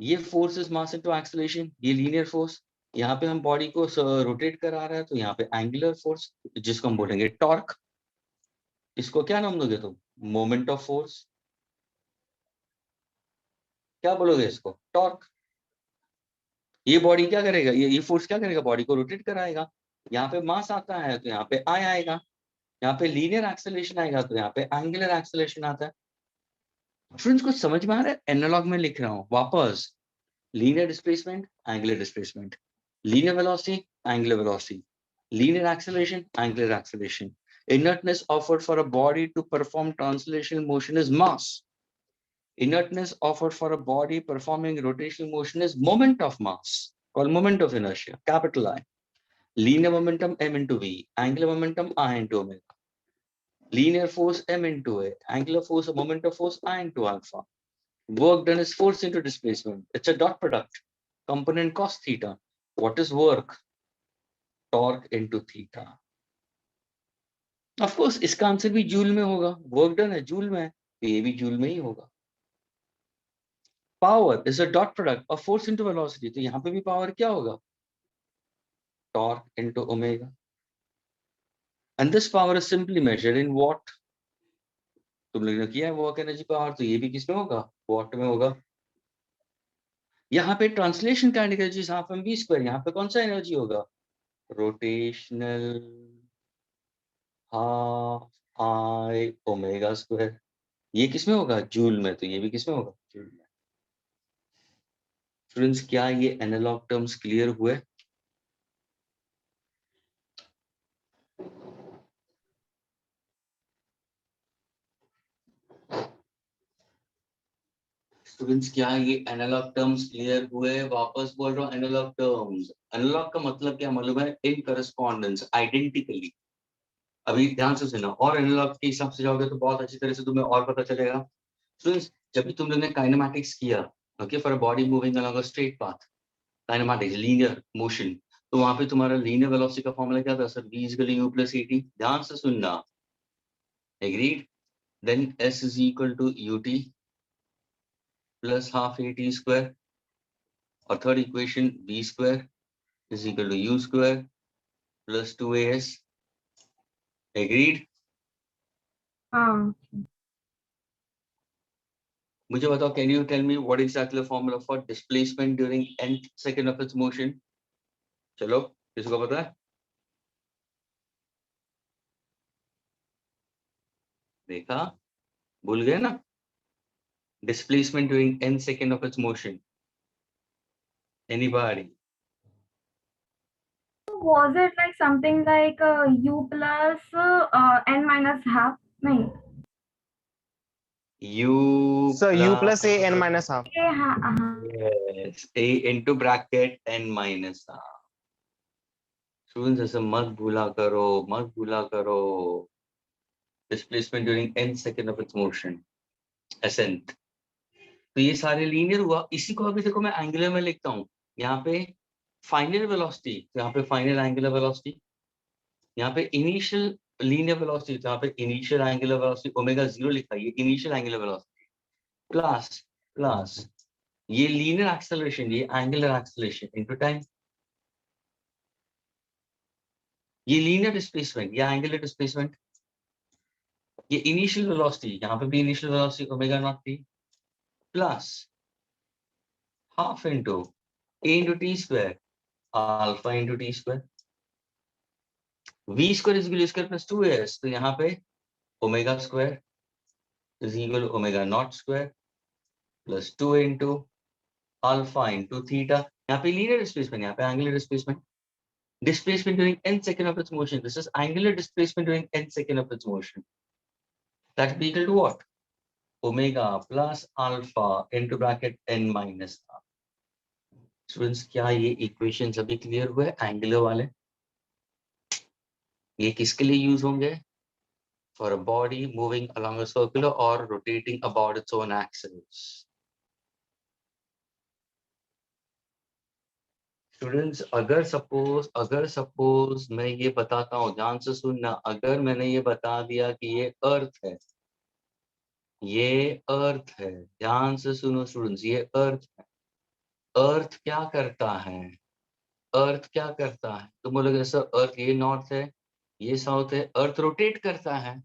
ये force is mass into acceleration, ये लीनियर फोर्स, यहाँ पे हम बॉडी को रोटेट करा रहे हैं, तो यहाँ पे एंगुलर फोर्स जिसको हम बोलेंगे टॉर्क, इसको क्या नाम दोगे तुम? Moment of force. क्या बोलोगे इसको? टॉर्क। ये बॉडी क्या करेगा? ये फोर्स क्या करेगा? बॉडी को रोटेट कराएगा। यहाँ पे मास आता है तो यहाँ पे आई आएगा, यहाँ पे लीनियर एक्सेलरेशन आएगा तो यहाँ पे एंगुलर एक्सेलरेशन आता है। फ्रेंड्स कुछ समझ में आ रहा है? एनालॉग में लिख रहा हूँ वापस, linear displacement, angular displacement, linear velocity, angular velocity, linear acceleration, angular acceleration. Inertness offered for a body to perform translational motion is mass. Inertness offered for a body performing rotational motion is moment of mass, called moment of inertia, capital I. Linear momentum m into v, angular momentum I into omega. Linear force m into a, angular force or moment of force I into alpha. Work done is force into displacement. It's a dot product. Component cos theta. What is work? Torque into theta. Of course, इसका answer भी joule में होगा. Work done है joule में, तो ये भी joule में ही होगा. Power is a dot product of force into velocity. तो यहाँ पे भी power क्या होगा? Torque into omega. And this power is simply measured in watt. तुम लोगों ने किया है work energy power, तो ये भी किसमें होगा? Watt में होगा. यहाँ पे translation kinetic energy half m v square, यहाँ पे कौन सा एनर्जी होगा? Rotational half I omega square. ये किसमें होगा? जूल में. तो ये भी किसमें होगा? जूल में. स्टूडेंट्स क्या ये एनालॉग टर्म्स क्लियर हुए? स्टूडेंट्स क्या ये एनालॉग टर्म्स क्लियर हुए? वापस बोल रहा हूँ, एनालॉग टर्म्स. एनालॉग का मतलब क्या मालूम है? इन करस्पॉन्डेंस, आइडेंटिकली. अभी ध्यान से सुनो, और एनालॉग के हिसाब से जाओगे तो बहुत अच्छी तरह से तुम्हें और पता चलेगा. स्टूडेंट्स जब भी तुम लोगों ने काइनेमैटिक्स किया, okay, for a body moving along a straight path, kinematics linear motion, तो वहां पे तुम्हारा लीनियर वेलोसिटी का फॉर्मूला क्या था? Sir v equal u plus at. ध्यान से सुनना. Agreed? Then s is equal to ut plus half at square, और third equation v square is equal to u square plus 2as. Agreed? हाँ. मुझे बताओ, can you tell me what exactly the formula for displacement during nth second of its motion? चलो, किसको पता है? देखा, भूल गए ना? Displacement during n second of its motion. Anybody? Was it like something like u plus n minus half? नहीं. U So u plus a n minus half. ये हाँ हाँ. Yes, a into bracket n minus half. Students ऐसे मत भूला करो, मत भूला करो. Displacement during n second of its motion. Ascent. तो ये सारे लीनियर हुआ. इसी को अभी देखो मैं एंगुलर में लिखता हूँ. यहाँ पे फाइनल वेलोसिटी, तो यहाँ पे फाइनल एंगुलर वेलोसिटी. यहाँ पे इनिशियल लीनियर वेलोसिटी, तो यहाँ पे इनिशियल एंगुलर वेलोसिटी ओमेगा 0 लिखा है. ये इनिशियल एंगुलर वेलोसिटी प्लस ये लीनियर एक्सेलरेशन, ये एंगुलर एक्सेलरेशन इनटू टाइम. ये लीनियर डिस्प्लेसमेंट, ये एंगुलर डिस्प्लेसमेंट. ये इनिशियल वेलोसिटी, यहाँ पे भी initial velocity omega naught T plus half into a into t square alpha into t square. v square is equal to square plus 2as, तो यहाँ पे omega square is equal to omega naught square plus 2 into alpha into theta, यहाँ पे linear displacement, यहाँ पे angular displacement. Displacement during n second of its motion. This is angular displacement during n second of its motion. That will be equal to what? Omega plus alpha into bracket n minus r. Students, क्या ये equations अभी clear हुए angular वाले? ये किसके लिए use होंगे? For a body moving along a circular or rotating about its own axis. Students, अगर suppose मैं ये बताता हूँ, ध्यान से सुनना, अगर मैंने ये बता दिया कि ये अर्थ है, ये अर्थ है, ध्यान से सुनो स्टूडेंट्स, ये अर्थ है. अर्थ क्या करता है? अर्थ क्या करता है? तुम बोलोगे सर अर्थ ये नॉर्थ है, ये साउथ है, अर्थ रोटेट करता है.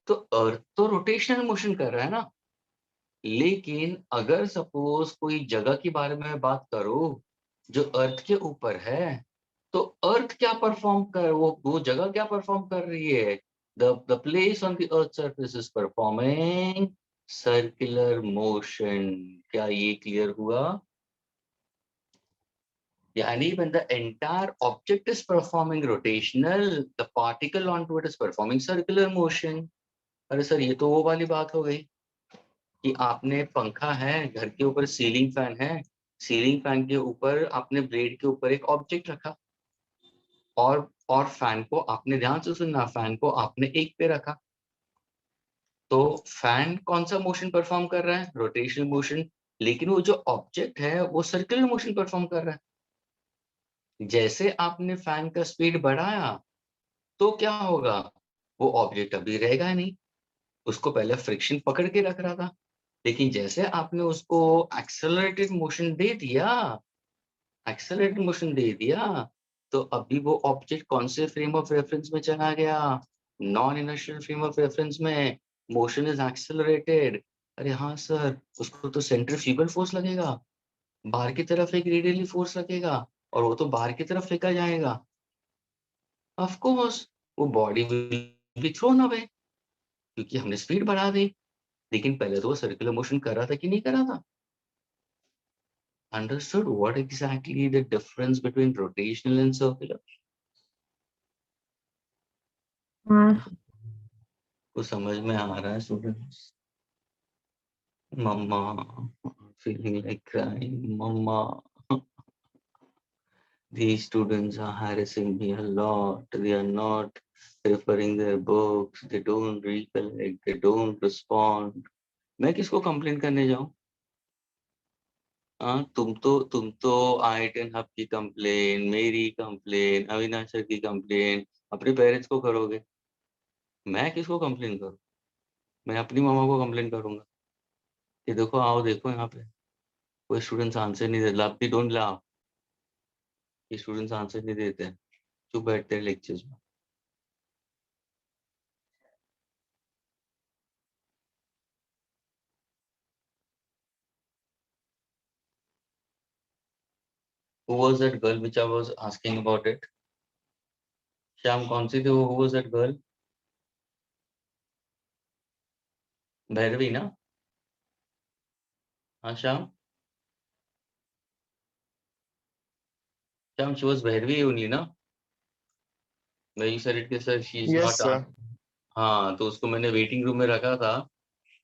तो अर्थ तो रोटेशनल मोशन कर रहा है ना. लेकिन अगर सपोज कोई जगह के बारे में बात करो जो अर्थ के ऊपर है, तो अर्थ क्या परफॉर्म कर, वो जगह क्या परफॉर्म कर रही है? The place on the earth surface is performing circular motion. क्या ये क्लियर हुआ? यानी when the entire object is performing rotational, the particle onto it is performing circular motion. अरे सर ये तो वो वाली बात हो गई कि आपने पंखा है, घर के ऊपर सीलिंग फैन है, सीलिंग फैन के ऊपर आपने ब्लेड के ऊपर एक ऑब्जेक्ट रखा, और फैन को आपने, ध्यान से सुनना, फैन को आपने एक पे रखा. तो फैन कौन सा मोशन परफॉर्म कर रहा है? Rotational motion. लेकिन वो जो ऑब्जेक्ट है वो सर्कुलर मोशन परफॉर्म कर रहा है. जैसे आपने फैन का स्पीड बढ़ाया तो क्या होगा? वो ऑब्जेक्ट अभी रहेगा नहीं, उसको पहले फ्रिक्शन पकड़ के रख रहा था. लेकिन जैसे आपने उसको एक्सेलरेटेड मोशन दे दिया, एक्सेलरेटेड मोशन दे दिया, तो अभी वो ऑब्जेक्ट कौन से फ्रेम ऑफ रेफरेंस में चला गया? Non inertial frame of reference में. Motion is accelerated. अरे हाँ सर, उसको तो सेंट्रीफ्यूगल फोर्स लगेगा, बाहर की तरफ एक रेडियली फोर्स लगेगा, और वो तो बाहर की तरफ फेंका जाएगा. ऑफ कोर्स वो body will be thrown away, क्योंकि हमने स्पीड बढ़ा दी. लेकिन पहले तो वो सर्कुलर मोशन कर रहा था कि नहीं कर रहा था? Understood what exactly the difference between rotational and circular? हाँ को समझ में आ रहा है students? Mama feeling like crying. Mama, these students are harassing me a lot. They are not referring their books. They don't recollect. They don't respond. मैं किसको complain करने जाऊं? हाँ, तुम तो I10 हब की कंप्लेन, मेरी कंप्लेन, अविनाश सर की कंप्लेन अपने पेरेंट्स को करोगे. मैं किसको कंप्लेन करूं? मैं अपनी मामा को कंप्लेन करूंगा कि देखो, आओ देखो यहाँ पे कोई स्टूडेंट्स आंसर नहीं दे. लाभ डोंट लाभ, ये स्टूडेंट्स आंसर नहीं देते, चुप बैठते हैं लेक्चर्स में. Who was that girl which I was asking about it? Shyam, कौन सी थी वो? Who was that girl? Bhairavi ना? हाँ Shyam, Shyam, she was Bhairavi only ना? Where you said it कि sir she is Yes, not. sir. हाँ, तो उसको मैंने वेटिंग रूम में रखा था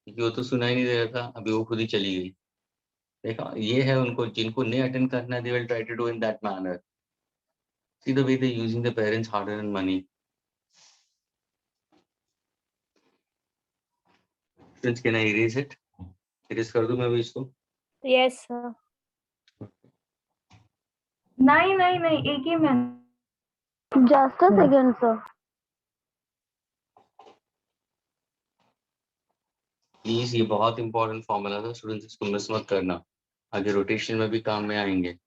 क्योंकि वो तो सुनाई नहीं दे रहा था. अभी वो खुद ही चली गई. देखा, ये है उनको, जिनको नहीं अटेंड करना है, they will try to do in that manner. See the way they using the parents' hard-earned money. Friends, can I erase it? Erase कर दूं मैं अभी इसको? Yes, sir. नहीं नहीं नहीं, एक ही मिनट. Just a second, sir. Please, ये बहुत इंपॉर्टेंट फॉर्मूला था स्टूडेंट्स, इसको मिस मत करना, आगे रोटेशन में भी काम में आएंगे.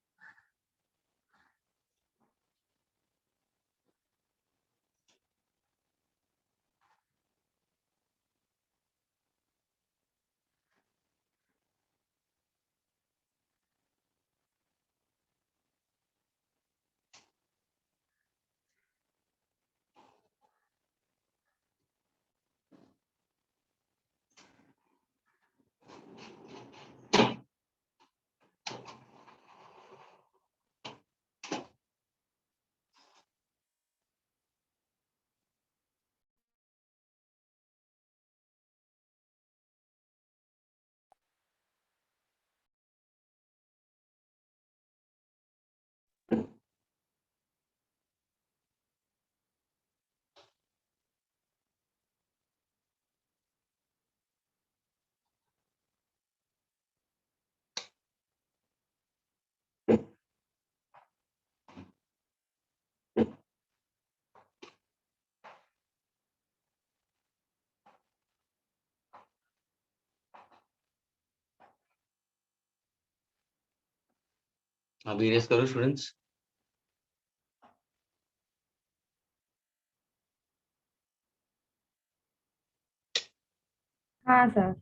अभी रेस करो स्टूडेंट्स. हाँ sir.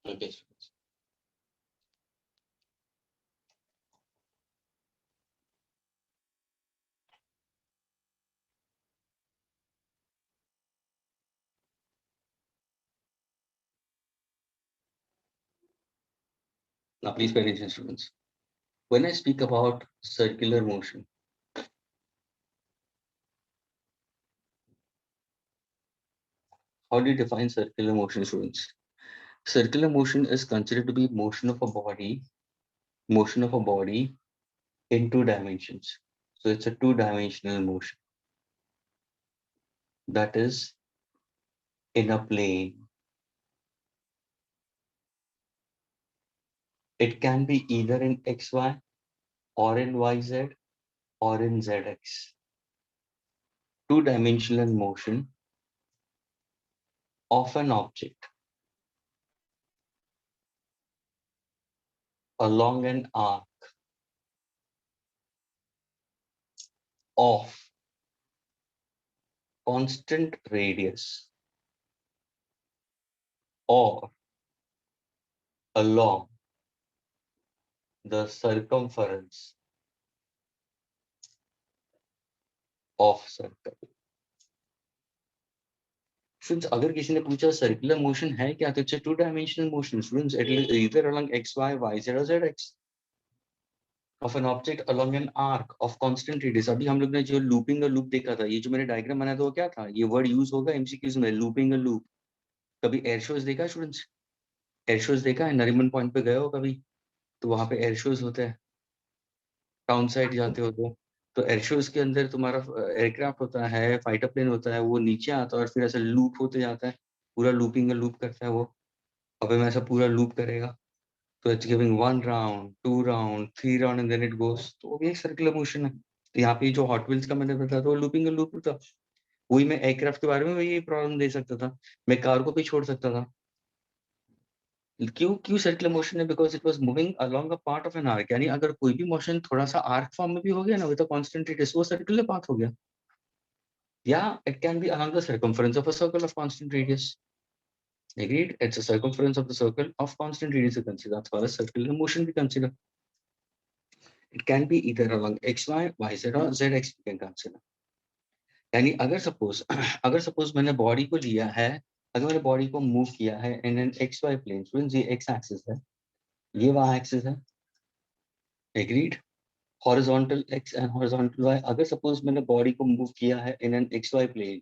Okay. Now please pay attention, students. When I speak about circular motion, how do you define circular motion, students? Circular motion is considered to be motion of a body in 2 dimensions. So it's a 2-dimensional motion. That is in a plane. It can be either in XY or in YZ or in ZX. 2-dimensional motion of an object along an arc of constant radius or along the circumference of circle. Students, अगर किसी ने पूछा circular motion है क्या, तो it's a 2-dimensional motion. Students, it is either along x, y, z or zx of an object along an arc of constant radius. अभी हम लोग ने जो looping a loop देखा था, ये जो मैंने डायग्राम बनाया था वो क्या था? ये वर्ड यूज होगा एमसीक्यूज में, looping a loop. कभी एयर शोज देखा स्टूडेंट्स? एयर शोज देखा है? नरीमन पॉइंट पे गए हो कभी? तो वहां पे एयर शोज होते हैं, टाउन साइड जाते हो तो एयर शोज के अंदर तुम्हारा एयरक्राफ्ट होता है, फाइटर प्लेन होता है, वो नीचे आता है और फिर ऐसा लूप होते जाता है, पूरा लूपिंग लूप करता है वो. अब मैं ऐसा पूरा लूप करेगा तो it's giving 1 round, 2 round, 3 round and then it goes. तो वो भी एक सर्कुलर मोशन है. तो यहाँ पे जो हॉट व्हील्स का मैंने बताया था वो लूपिंग लूप था. वही मैं एयरक्राफ्ट के बारे में वही प्रॉब्लम दे सकता था, मैं कार को भी छोड़ सकता था. क्यों क्यों सर्कुलर मोशन है? Because it was moving along a part of an arc. यानी अगर कोई भी मोशन थोड़ा सा आर्क फॉर्म में भी हो गया ना विद अ कांस्टेंट रेडियस, वो सर्कुलर पाथ हो गया. या it can be along the circumference of a circle of constant radius. Agreed? It's a circumference of the circle of constant radius you consider. That's why circular motion we consider. It can be either along xy, yz or zx we can consider. यानी अगर suppose मैंने body को लिया है, अगर मैंने body को move किया है in an x y plane, students ये एक्स एक्सिस है, ये वाई एक्सिस है. Agreed? Horizontal x and horizontal y. अगर सपोज मैंने बॉडी को मूव किया है in an x y plane,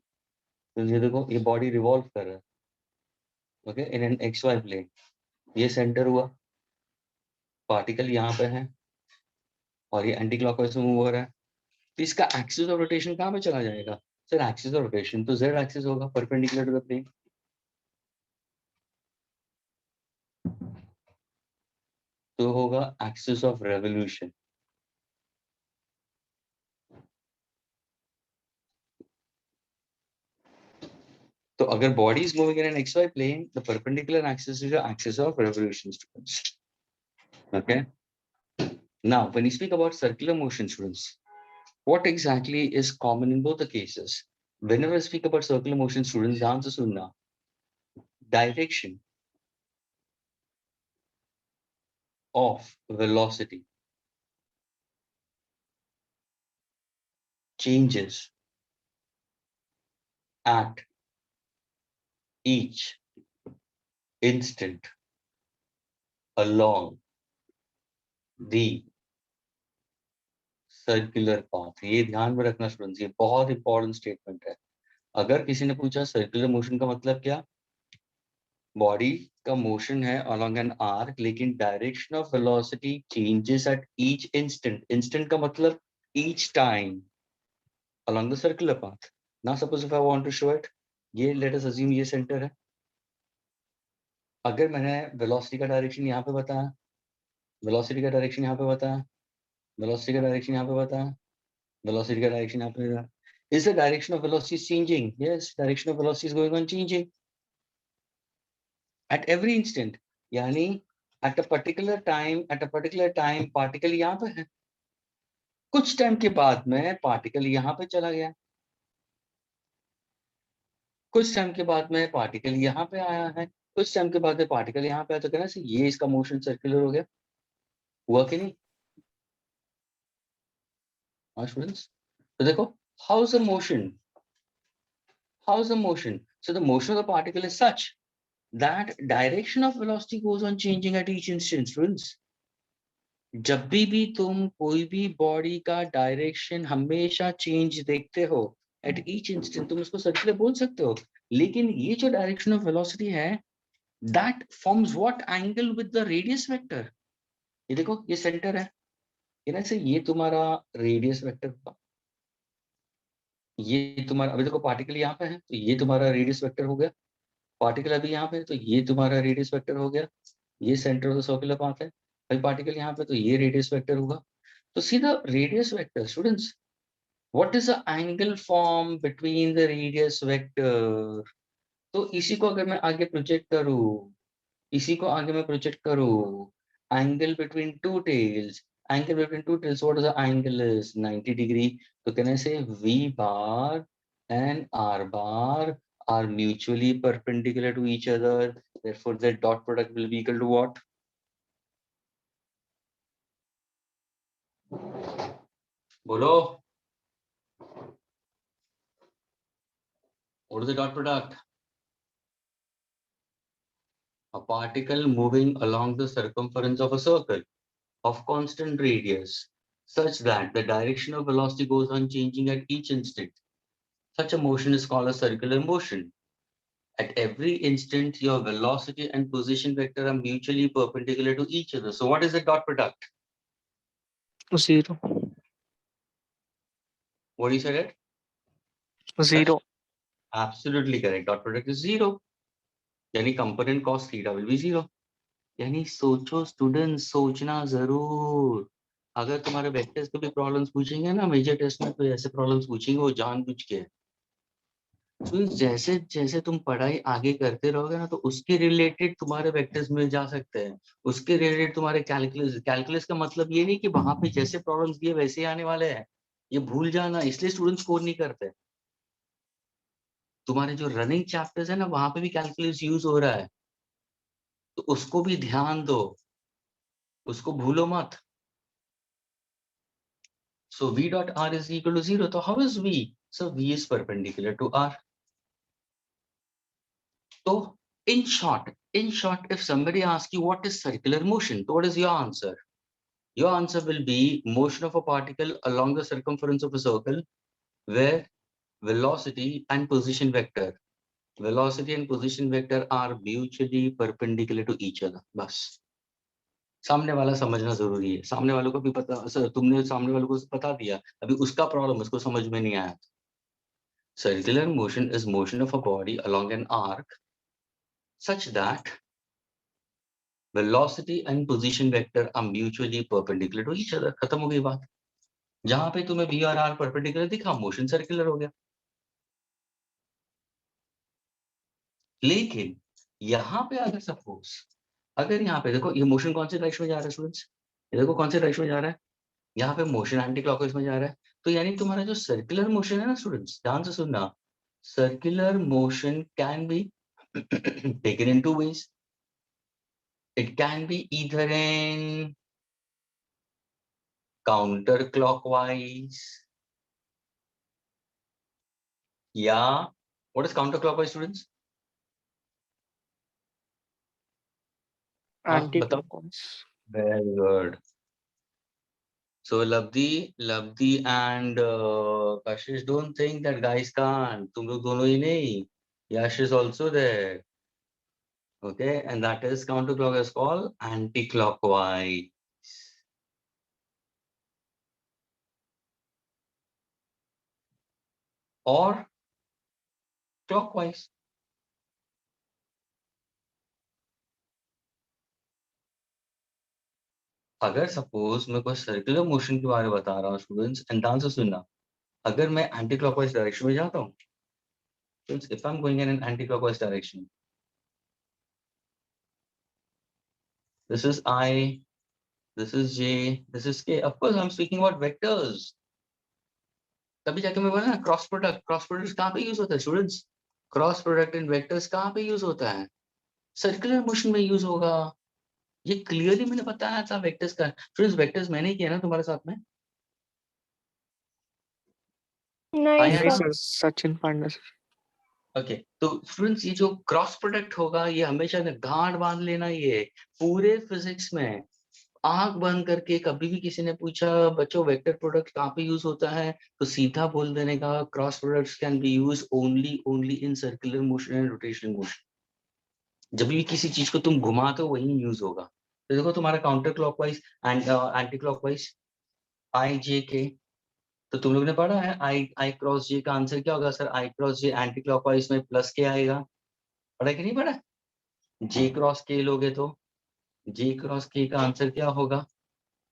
तो ये देखो ये बॉडी रिवॉल्व कर रहा है, okay, in an x y plane. ये सेंटर हुआ, पार्टिकल यहाँ पे है और ये एंटी क्लॉकवाइज में मूव हो रहा है. तो इसका एक्सिस ऑफ रोटेशन कहाँ पे चला जाएगा? सर एक्सिस ऑफ रोटेशन तो जेड एक्सिस होगा, परपेंडिकुलर टू द प्लेन. तो होगा एक्सिस ऑफ रेवोल्यूशन. तो अगर body is moving in an x y plane, the perpendicular axis is the axis of revolution, students. Okay, now when you speak about circular motion, students, what exactly is common in both the cases? Whenever I speak about circular motion, students, ध्यान से सुनना. Direction of velocity changes at each instant along the circular path. ये ध्यान में रखना students, ये बहुत important statement है. अगर किसी ने पूछा सर्कुलर मोशन का मतलब क्या, बॉडी का मोशन है अलोंग एन आर्क, लेकिन direction of velocity changes at each instant. Instant का मतलब each time along the circular path. Now suppose if I want to show it, ये लेट अस अज्यूम ये सेंटर है. अगर मैंने वेलोसिटी का डायरेक्शन यहाँ पे बताया, वेलोसिटी का डायरेक्शन यहाँ पे बताया, वेलोसिटी का डायरेक्शन यहाँ पे बताया, velocity का direction यहाँ पे, is the direction of velocity changing? Yes, direction of velocity is going on changing at every instant. यानी at a particular time particle यहाँ पे है, कुछ टाइम के बाद में पार्टिकल यहाँ पे चला गया, कुछ टाइम के बाद में पार्टिकल यहाँ पे आया है, कुछ टाइम के बाद में पार्टिकल यहाँ पे आया. तो कहना से ये इसका मोशन सर्कुलर हो गया. हुआ कि नहीं? हाँ स्टूडेंट्स, तो देखो, how's the motion? How's the motion? So the motion of the particle is such that direction of velocity goes on changing at each instant. Students, जब भी तुम कोई भी बॉडी का डायरेक्शन हमेशा चेंज देखते हो एट ईच इंस्टेंट, तुम उसको सर्कुलर बोल सकते हो. लेकिन ये जो डायरेक्शन ऑफ वेलोसिटी है, that forms what angle with the radius vector. ये देखो, ये सेंटर है, ये तुम्हारा रेडियस वेक्टर होगा. ये तुम्हारा, अभी देखो पार्टिकल यहाँ पे है तो ये तुम्हारा रेडियस वेक्टर हो गया. पार्टिकल अभी यहाँ पे तो ये तुम्हारा रेडियस वेक्टर हो गया. ये centre of the circular path है. अभी पार्टिकल यहाँ पे तो ये रेडियस वेक्टर होगा. तो see the radius vector. Students, what is the angle form between the radius vector? तो इसी को अगर मैं आगे प्रोजेक्ट करूँ, इसी को आगे मैं प्रोजेक्ट करूँ, angle between two tails, angle between two tails, what is the angle is 90 degree. तो कहने से V bar and R bar are mutually perpendicular to each other. Therefore, the dot product will be equal to what? बोलो. What is the dot product? A particle moving along the circumference of a circle of constant radius, such that the direction of velocity goes on changing at each instant. Such a motion is called a circular motion. At every instant, your velocity and position vector are mutually perpendicular to each other. So what is the dot product? 0. What you said it? 0. Absolutely correct. Dot product is 0. यानी component cos theta will be 0. यानी सोचो student, सोचना जरूर. अगर तुम्हारे vectors के भी problems पूछेंगे ना मेजर टेस्ट में, तो ऐसे प्रॉब्लम्स पूछेंगे वो जानबूझ के. जैसे जैसे तुम पढ़ाई आगे करते रहोगे ना, तो उसके रिलेटेड तुम्हारे वेक्टर्स मिल जा सकते हैं, उसके रिलेटेड तुम्हारे कैलकुलस. कैलकुलस का मतलब ये नहीं कि वहां पे जैसे प्रॉब्लम्स दिए वैसे ही आने वाले हैं, ये भूल जाना. इसलिए स्टूडेंट स्कोर नहीं करते. तुम्हारे जो रनिंग चैप्टर्स है ना, वहां पे भी कैलकुलस यूज हो रहा है, तो उसको भी ध्यान दो, उसको भूलो मत. So V dot R is equal to 0. So how is V? So V is perpendicular to R. So in short, if somebody asks you what is circular motion, so what is your answer? Your answer will be motion of a particle along the circumference of a circle where velocity and position vector are mutually perpendicular to each other. बस सामने वाला समझना जरूरी है. सामने वालों को भी पता, तुमने सामने वालों को बता दिया, अभी उसका प्रॉब्लम उसको समझ में नहीं आया. Circular motion is motion of a body along an arc such that velocity and position vector are mutually perpendicular to each other. खत्म हो गई बात. जहां पे तुम्हें V और R परपेंडिकुलर दिखा, मोशन सर्कुलर हो गया. लेकिन यहाँ पे अगर सपोज, अगर यहाँ पे देखो, ये मोशन कौन से डायरेक्शन में जा रहा है स्टूडेंट्स? ये देखो कौन से डायरेक्शन में जा रहा है. यहाँ पे मोशन एंटी क्लॉकवाइज में जा रहा है. तो यानी तुम्हारा जो सर्कुलर मोशन है ना स्टूडेंट्स, ध्यान से सुनना, circular motion can be taken in 2 ways. It can be either in counterclockwise. Yeah. What is counterclockwise, students? हाँ, बताओ. Anti-clockwise. Very good. So Lavdi and Kashish don't think that guys can't. तुम लोग दोनों ही नहीं. Yash is also there. Okay, and that is counterclockwise called anti-clockwise. Or clockwise. अगर suppose मैं कोई circular motion के बारे में बता रहा हूँ स्टूडेंट्स, एंड ध्यान से सुनना, अगर मैं एंटी क्लॉकवाइज डायरेक्शन में जाता हूँ, if I'm going in an anti-clockwise direction, this is I, this is J, this is K. Of course, I'm speaking about vectors. तभी जाके मैं बोला ना क्रॉस प्रोडक्ट कहाँ पे यूज होता है students? Cross product in vectors कहाँ पे यूज होता है? सर्कुलर मोशन में यूज होगा. ये क्लियरली मैंने बताया था वेक्टर्स का. स्टूडेंट्स वेक्टर्स मैंने ही किया ना तुम्हारे साथ में. नहीं आया सर. ना? Sachin Pandya sir. ओके तो स्टूडेंट्स ये जो क्रॉस प्रोडक्ट होगा ये हमेशा गांठ बांध लेना. ये पूरे फिजिक्स में आंख बंद करके कभी भी किसी ने पूछा बच्चों वेक्टर प्रोडक्ट कहाँ पे यूज होता है, तो सीधा बोल देने का cross products can be use only in circular motion and rotational motion. जब भी किसी चीज को तुम घुमाते हो वही यूज होगा. तो देखो तुम्हारा counter clockwise and anti clockwise I J K, तो तुम लोग ने पढ़ा है आई क्रॉस जे का आंसर क्या होगा? Sir I cross J anti clockwise में प्लस के आएगा. पढ़ा कि नहीं पढ़ा? जे क्रॉस के लोगे तो जे क्रॉस के का आंसर क्या होगा?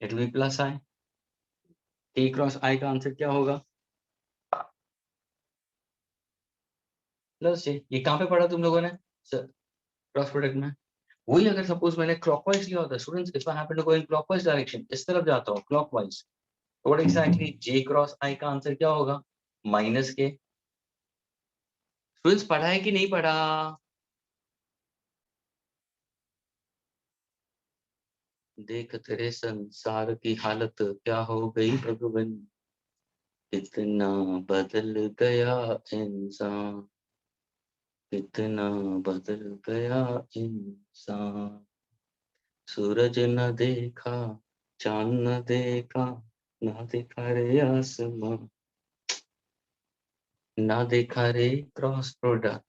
इट विल बी प्लस आई. के क्रॉस आई का आंसर क्या होगा? प्लस जे. ये कहाँ पे पढ़ा तुम लोगों ने क्रॉस प्रोडक्ट में? वही अगर सपोज मैंने क्लॉकवाइज लिया होता students, if I happen to go in clockwise direction, इस तरफ जाता हूँ क्लॉकवाइज, तो what exactly j cross i का आंसर क्या होगा? माइनस के. स्टूडेंट्स पढ़ा है कि नहीं पढ़ा? देख तेरे संसार की हालत क्या हो गई भगवान, कितना बदल गया इंसान, कितना बदल गया इंसान. सूरज न देखा, चांद न देखा, ना देखा रे आसमां, ना देखा रे क्रॉस प्रोडक्ट,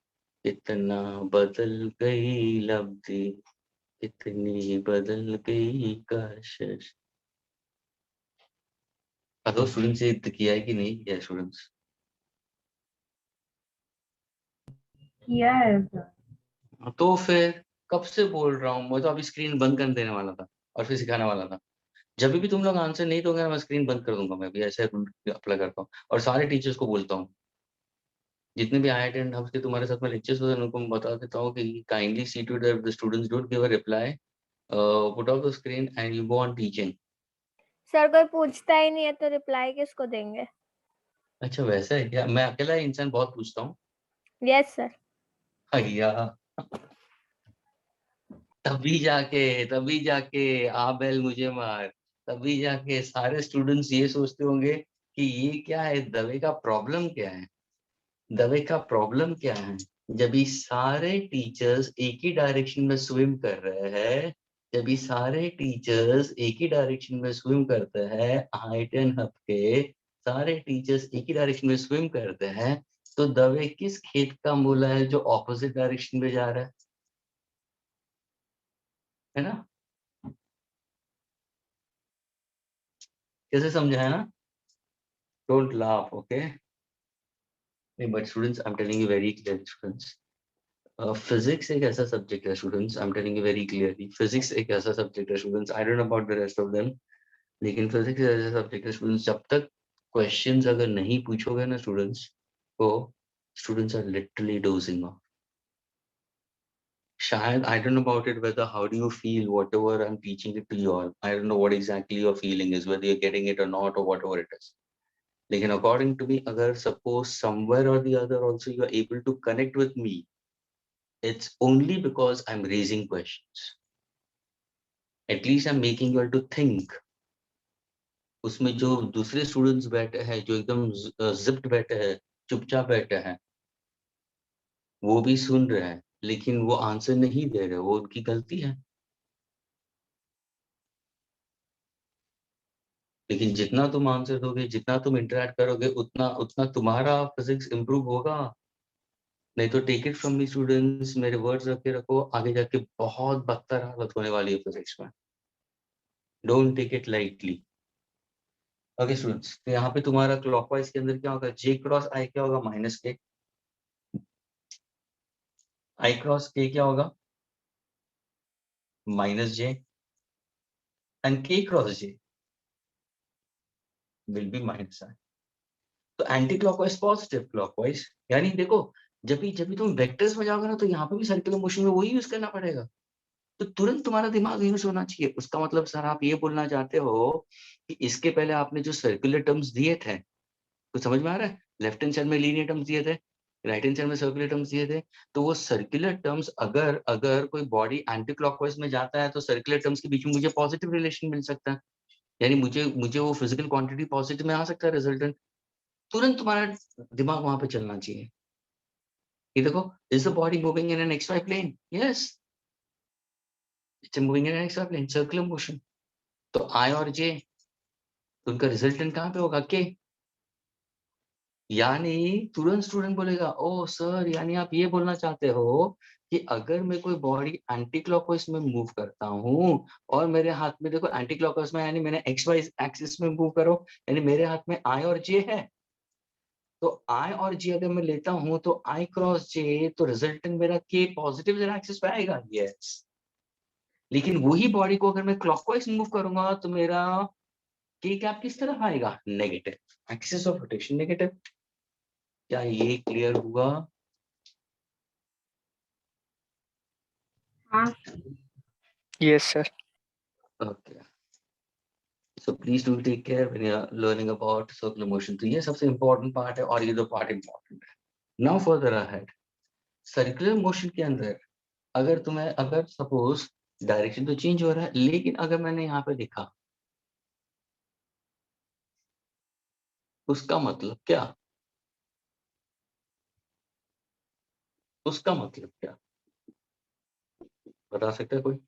कितना बदल गई लब्धि, कितनी बदल गई कशिश. तो स्टूडेंट्स ये किया है कि नहीं किया स्टूडेंट्स? किया है सर. तो फिर कब से बोल रहा हूँ मैं, तो अभी स्क्रीन बंद कर देने वाला था और फिर सिखाने वाला था. जब भी तुम लोग आंसर नहीं दोगे ना मैं स्क्रीन बंद कर दूंगा. मैं भी ऐसे अप्लाई करता हूँ और सारे टीचर्स को बोलता हूँ, जितने भी IIT एंड हब्स के तुम्हारे साथ में लेक्चर्स होते हैं उनको मैं बता देता हूँ कि kindly see to that the students don't give a reply, put off the screen and you go on teaching. Sir कोई पूछता ही नहीं है तो रिप्लाई किसको देंगे? अच्छा वैसा है क्या? मैं अकेला इंसान बहुत पूछता हूँ. Yes sir. भैया तभी जाके आ बैल मुझे मार, तभी जाके सारे स्टूडेंट्स ये सोचते होंगे कि ये क्या है, दवे का प्रॉब्लम क्या है. दवे का प्रॉब्लम क्या है? जब ये सारे टीचर्स एक ही डायरेक्शन में स्विम कर रहे हैं, जब ये सारे टीचर्स एक ही डायरेक्शन में स्विम करते हैं, IIT एंड हब के सारे टीचर्स एक ही डायरेक्शन में स्विम करते हैं, तो दवे किस खेत का मूला है जो ऑपोजिट डायरेक्शन में जा रहा है ना? कैसे समझा है ना? Don't laugh, okay? नहीं but students I am telling you very clear students, physics एक ऐसा सब्जेक्ट है students, I am telling you very clearly, physics एक ऐसा सब्जेक्ट है students, I don't know about the rest of them, लेकिन physics ऐसा subject है students, जब तक क्वेश्चंस अगर नहीं पूछोगे ना स्टूडेंट्स को, students are literally dozing off. शायद I don't know about it, whether how do you feel whatever I'm teaching it to you all. I don't know what exactly your feeling is, whether you're getting it or not or whatever it is. लेकिन according to me, अगर suppose somewhere और the other also you are able to connect with me, it's only because I'm raising questions. At least I'm making you all to think. उसमें जो दूसरे students बैठे हैं, जो एकदम जिप्ड बैठे हैं, चुपचाप बैठे हैं, वो भी सुन रहे हैं, लेकिन वो आंसर नहीं दे रहे, वो उनकी गलती है। लेकिन जितना तुम आंसर दोगे, जितना तुम इंटरेक्ट करोगे, उतना उतना तुम्हारा फिजिक्स इंप्रूव होगा। नहीं तो take it from me students, मेरे वर्ड्स रख के रखो, आगे जाके बहुत बदतर हालत होने वाली है फिजिक्स में। Don't take it lightly. Okay students, तो यहाँ पे तुम्हारा क्लॉकवाइज के अंदर क्या होगा, जे क्रॉस आई क्या होगा, minus K, I cross K क्या होगा, minus J, and K cross J will be minus I. तो एंटी क्लॉकवाइज पॉजिटिव, क्लॉकवाइज यानी देखो, जब भी तुम वेक्टर्स में जाओगे ना, तो यहाँ पे भी सर्कुलर मोशन में वही यूज करना पड़ेगा। तो तुरंत तुम्हारा दिमाग यूज होना चाहिए। उसका मतलब सर आप ये बोलना चाहते हो कि इसके पहले आपने जो सर्कुलर टर्म्स दिए थे, कुछ समझ में आ रहा है? लेफ्ट हैंड साइड में लीनियर टर्म्स दिए थे, राइट हैंड साइड में सर्कुलर टर्म्स दिए थे। तो वो सर्कुलर टर्म्स, अगर अगर कोई बॉडी एंटी क्लॉकवाइज में जाता है, तो सर्कुलर टर्म्स के बीच में मुझे पॉजिटिव रिलेशन मिल सकता है, यानी मुझे मुझे वो फिजिकल क्वांटिटी पॉजिटिव में आ सकता है रिजल्टेंट। तुरंत तुम्हारा दिमाग वहां पे चलना चाहिए। ये देखो, is the body moving in an x y plane? Yes, it's moving in an x y plane, circular motion. तो आई और जे, तो उनका रिजल्टेंट कहाँ पे होगा, के। यानी तुरंत स्टूडेंट बोलेगा, ओ सर, यानी आप ये बोलना चाहते हो कि अगर मैं कोई बॉडी एंटी क्लॉकवाइज में मूव करता हूँ, और मेरे हाथ में देखो एंटी क्लॉकवाइज में, यानी मैंने एक्स वाई एक्सिस में मूव करो, यानी मेरे हाथ में आई और जे है। तो आई और जे अगर मैं लेता हूँ, तो आई क्रॉस जे, तो रिजल्टेंट मेरा के पॉजिटिव एक्सिस पे आएगा। यस, लेकिन वही बॉडी को अगर मैं क्लॉकवाइज मूव करूंगा, तो मेरा के कैप किस तरफ आएगा, negative, axis of rotation negative. क्या ये क्लियर हुआ? हाँ Yes, sir. Okay. So please do take care when you are learning about circular motion. तो ये सबसे important part है, और ये दो part important है। Now further ahead, circular motion के अंदर अगर suppose डायरेक्शन तो चेंज हो रहा है, लेकिन अगर मैंने यहाँ पे लिखा, उसका मतलब क्या, उसका मतलब क्या बता सकता है कोई?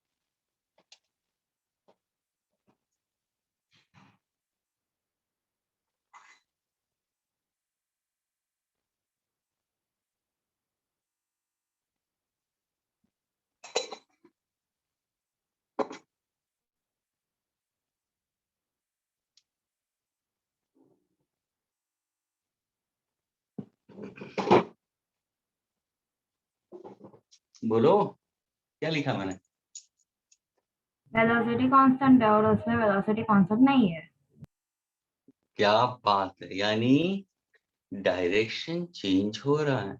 बोलो, क्या लिखा मैंने? वेलोसिटी कांस्टेंट है और उसमें वेलोसिटी कांस्टेंट नहीं है। क्या बात है, यानी डायरेक्शन चेंज हो रहा है,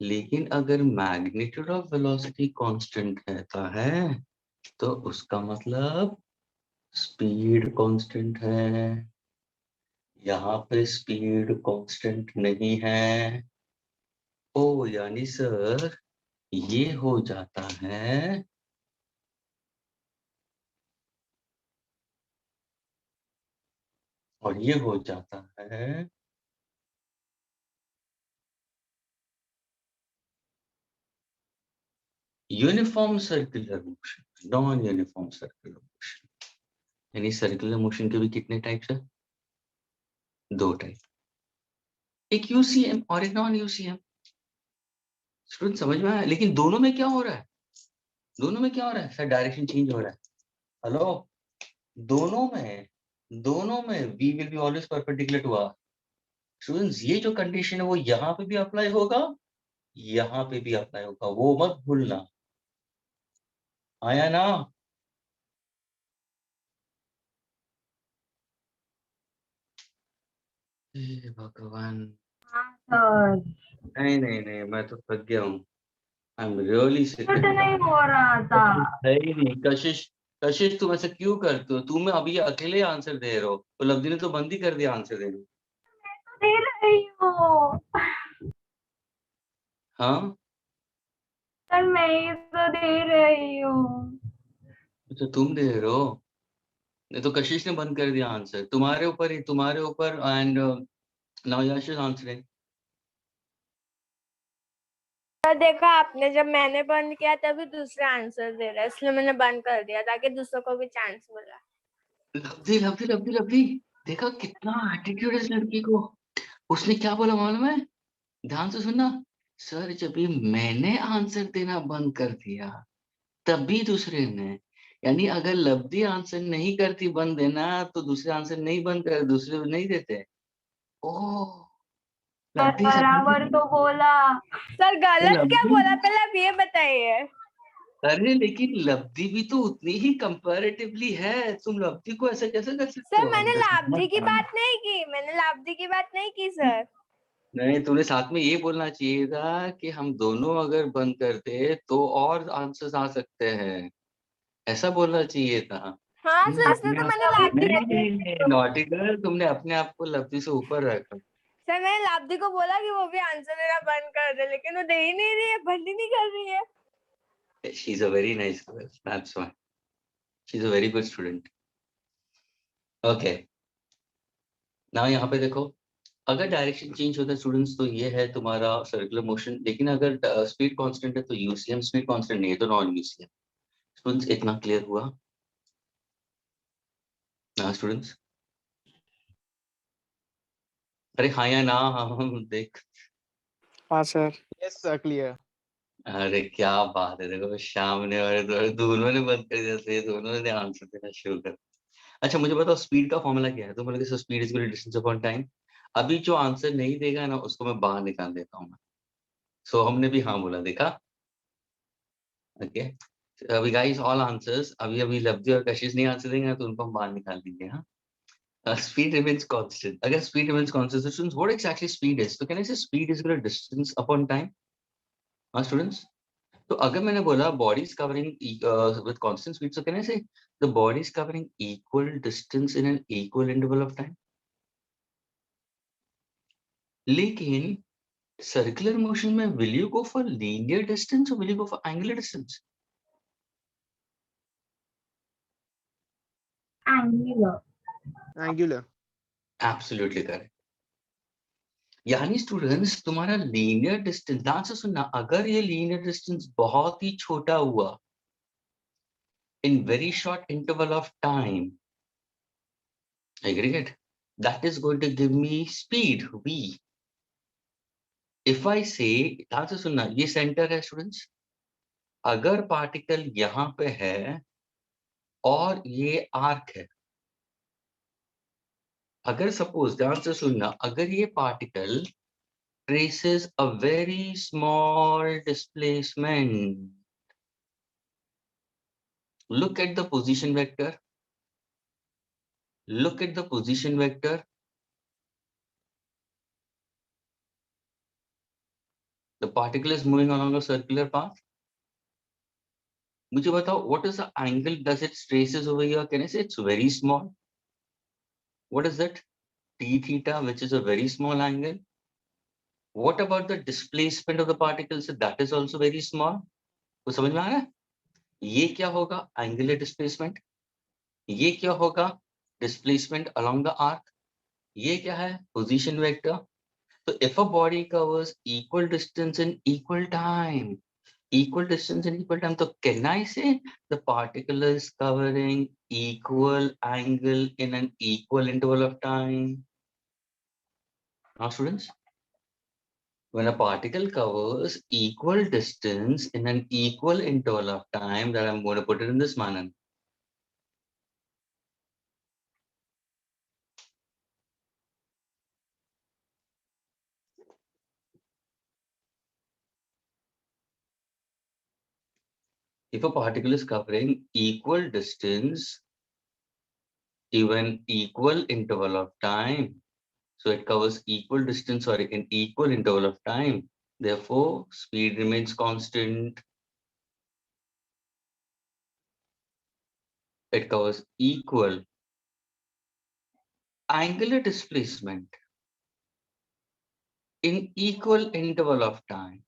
लेकिन अगर मैग्नीट्यूड ऑफ वेलोसिटी कांस्टेंट रहता है, तो उसका मतलब स्पीड कांस्टेंट है। यहाँ पे स्पीड कांस्टेंट नहीं है। ओ, यानी सर ये हो जाता है, और ये हो जाता है uniform circular motion, non uniform circular motion. यानी सर्कुलर मोशन के भी कितने टाइप्स है? दो टाइप, एक यूसीएम और एक नॉन यूसीएम। स्टूडेंट समझ में आया? लेकिन दोनों में क्या हो रहा है, दोनों में क्या हो रहा है? सर डायरेक्शन चेंज हो रहा है। हेलो, दोनों में we will be always perpendicular to r. Students, ये जो कंडीशन है वो यहाँ पे भी अप्लाई होगा, यहाँ पे भी अप्लाई होगा, वो मत भूलना। आया ना? हे भगवान, हाँ सर, नहीं नहीं नहीं, मैं तो थक गया हूँ। आई एम रियली सिक। कुछ नहीं हो रहा था। है ही नहीं। कशिश, तुम ऐसा क्यों करते हो? तुम्हें अभी अकेले आंसर दे रहे हो, तो लवजी ने तो बंद ही कर दिया आंसर देना। दे रही हूँ हाँ सर, मैं ही तो दे रही हूँ। तो तुम दे रहे हो, नहीं तो कशिश ने बंद कर दिया आंसर तुम्हारे ऊपर ही, तुम्हारे ऊपर। And now Yash is answering. तो देखा आपने, जब मैंने बंद किया तभी दूसरे आंसर दे रहा है, इसलिए मैंने बंद कर दिया ताकि दूसरों को भी चांस मिला। लवली लवली लवली लवली, देखा कितना एटीट्यूड है इस लड़की को। उसने क्या बोला मालूम है? ध्यान से सुनना। सर जब भी मैंने आंसर देना बंद कर दिया तभी दूसरे ने, यानी अगर लवली आंसर नहीं करती बंद देना तो दूसरे आंसर नहीं बंद कर, दूसरे नहीं देते। ओह सर लवली बराबर तो बोला। सर गलत क्या लवली, बोला, पहले आप ये बताइए। अरे लेकिन लवली भी तो उतनी ही कंपैरेटिवली है, तुम लवली को ऐसे कैसे कर सकते सर हो? मैंने That's लाभदी not की fun. बात नहीं की, मैंने लाभदी की बात नहीं की सर। नहीं, तुमने साथ में ये बोलना चाहिए था कि हम दोनों अगर बंद करते तो और आंसर्स आ सकते हैं, ऐसा बोलना चाहिए था। हाँ तुमने सर, इसलिए अपने तो आप, मैंने लाभदी को, नहीं नॉटी गर्ल, तुमने अपने आप को लवली से ऊपर रखा। सर मैंने लाभदी को बोला कि वो भी आंसर देना बंद कर दे, लेकिन वो दे ही नहीं रही है, बंद ही नहीं कर रही है। She's a very nice girl, that's why. She's a very good student. Okay. Now यहाँ पे देखो, अगर डायरेक्शन चेंज होता है स्टूडेंट्स तो ये है तुम्हारा सर्कुलर मोशन, लेकिन अगर स्पीड कांस्टेंट है तो यूसीएम, स्पीड कांस्टेंट नहीं है तो नॉन यूसीएम। स्टूडेंट्स इतना क्लियर हुआ? हाँ स्टूडेंट्स, अरे हाँ या ना? हाँ देख, हाँ सर। Yes, sir, clear. अरे क्या बात है, देखो सामने वाले दोनों ने बंद कर दिया, तो ये दोनों ने आंसर देना शुरू कर। अच्छा मुझे बताओ स्पीड का फॉर्मूला क्या है? तो बोलोगे sir speed is equal to distance upon time. अभी जो आंसर नहीं देगा ना उसको मैं बाहर निकाल देता हूँ मैं। सो हमने भी हाँ बोला, देखा? ओके, अभी गाइस ऑल आंसर्स, अभी अभी लवली और कशिश नहीं आंसर देंगे तो उनको हम बाहर निकाल देंगे। हाँ, speed remains constant. अगर speed remains constant, so students, what exactly speed is? So can I say speed is equal to distance upon time? हाँ students, तो अगर मैंने बोला body is covering with constant speed, so can I say the body is covering equal distance in an equal interval of time? लेकिन circular motion में will you go for linear distance or will you go for angular distance? Angular. Angular. Absolutely correct. यानी students तुम्हारा linear distance, ध्यान से सुनना, अगर ये linear distance बहुत ही छोटा हुआ in very short interval of time, aggregate, that is going to give me speed v. If I say, ध्यान से सुनना, ये सेंटर है स्टूडेंट्स, अगर पार्टिकल यहाँ पे है और ये आर्क है, अगर सपोज, ध्यान से सुनना, अगर ये particle traces a very small displacement, look at the position vector, look at the position vector, the particle is moving along a circular path. मुझे बताओ what is the angle does it traces over here? Can I say it's very small? What is it? T theta, which is a very small angle. What about the displacement of the particles? That is also very small. तो समझ में आ रहा है? ये क्या होगा? Angular displacement. ये क्या होगा? Displacement along the arc. ये क्या है? Position vector. So if a body covers equal distance in equal time, so can I say the particle is covering equal angle in an equal interval of time? Now students, when a particle covers equal distance in an equal interval of time, that I'm going to put it in this manner. If a particle is covering equal distance, even equal interval of time, so it covers equal distance or in equal interval of time. Therefore, speed remains constant. It covers equal angular displacement. in equal interval of time,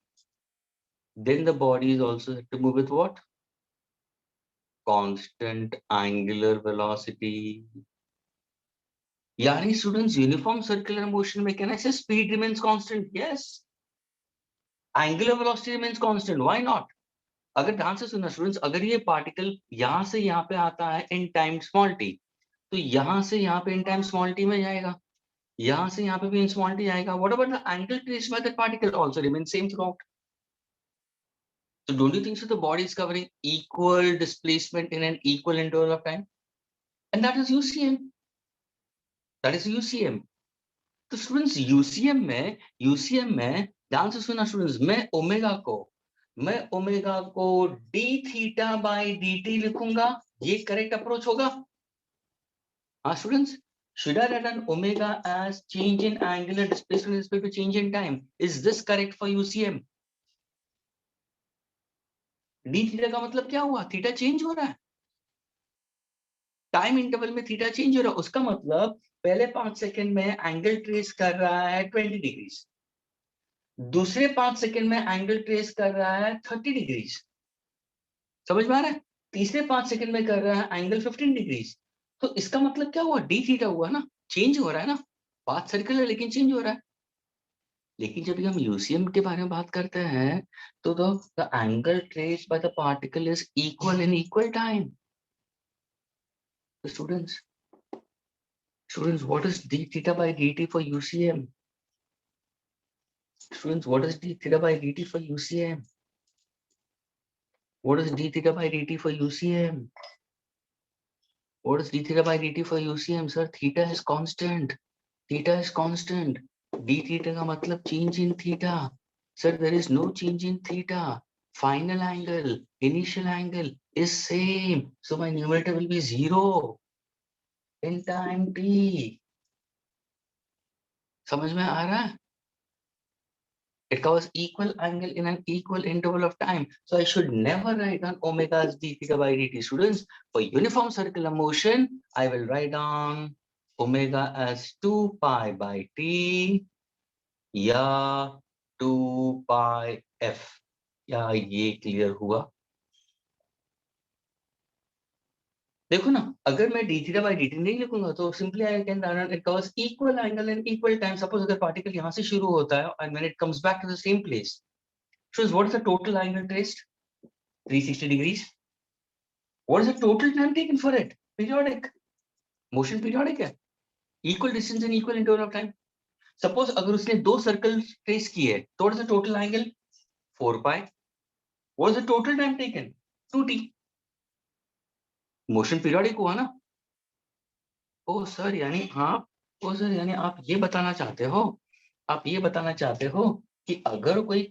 then the body is also said to move with what? Constant angular velocity. Yani students, uniform circular motion में can I say speed remains constant? Yes. Angular velocity remains constant. Why not? अगर ध्यान से सुनना students, अगर ये particle यहाँ से यहाँ पे आता है इन टाइम स्मॉल टी, तो यहाँ से यहाँ पे इन टाइम स्मॉल टी में जाएगा, यहाँ से यहाँ पे भी इन स्मॉल टी आएगा. What about the angle traced by that particle also remain same throughout. So don't you think so the body is covering equal displacement in an equal interval of time? And that is UCM. That is UCM. तो students UCM में ध्यान से सुना students, मैं omega को d theta by dt लिखूंगा. ये correct approach होगा? हाँ students, should I write an omega as change in angular displacement with respect to change in time? Is this correct for UCM? d theta का मतलब क्या हुआ? Theta change हो रहा है, टाइम इंटरवल में थीटा चेंज हो रहा है. उसका मतलब पहले 5 सेकंड में एंगल ट्रेस कर रहा है 20 डिग्रीज, दूसरे 5 सेकंड में एंगल ट्रेस कर रहा है 30 डिग्रीज. समझ में आ रहा है? तीसरे 5 सेकंड में कर रहा है एंगल 15 डिग्रीज. तो इसका मतलब क्या हुआ? डी थीटा हुआ ना, चेंज हो रहा है ना. पाथ सर्कल है लेकिन चेंज हो रहा है. लेकिन जब हम यूसीएम के बारे में बात करते हैं तो the angle traced by the particle is equal in equal time. Students, what is d theta by dt for UCM? Students, what is d theta by dt for UCM? What is d theta by dt for UCM? What is d theta by dt for UCM? Sir, theta is constant. Theta is constant. d theta का मतलब change in theta. Sir, there is no change in theta. Final angle, initial angle is same. So my numerator will be 0 in time t. समझ में आ रहा है? It covers equal angle in an equal interval of time. So I should never write down omega as d theta by dt. Students, for uniform circular motion, I will write down omega as 2 pi by t या 2 pi f. क्या ये clear हुआ? देखो ना, अगर मैं d theta by dt नहीं लिखूंगा तो simply I can write it covers equal angle in equal time. Suppose अगर पार्टिकल यहां से शुरू होता है and when it comes back to the same place, so what is the total angle traced? 360 degrees. What is the total time taken for it? Periodic. Motion periodic है. Equal distance and equal interval of time. Suppose अगर उसने 2 circle trace किए तो what is the total angle? 4 pi. What is the total time taken? 2t. Motion periodic हुआ ना. ओ sir यानी आप ये बताना चाहते हो कि अगर कोई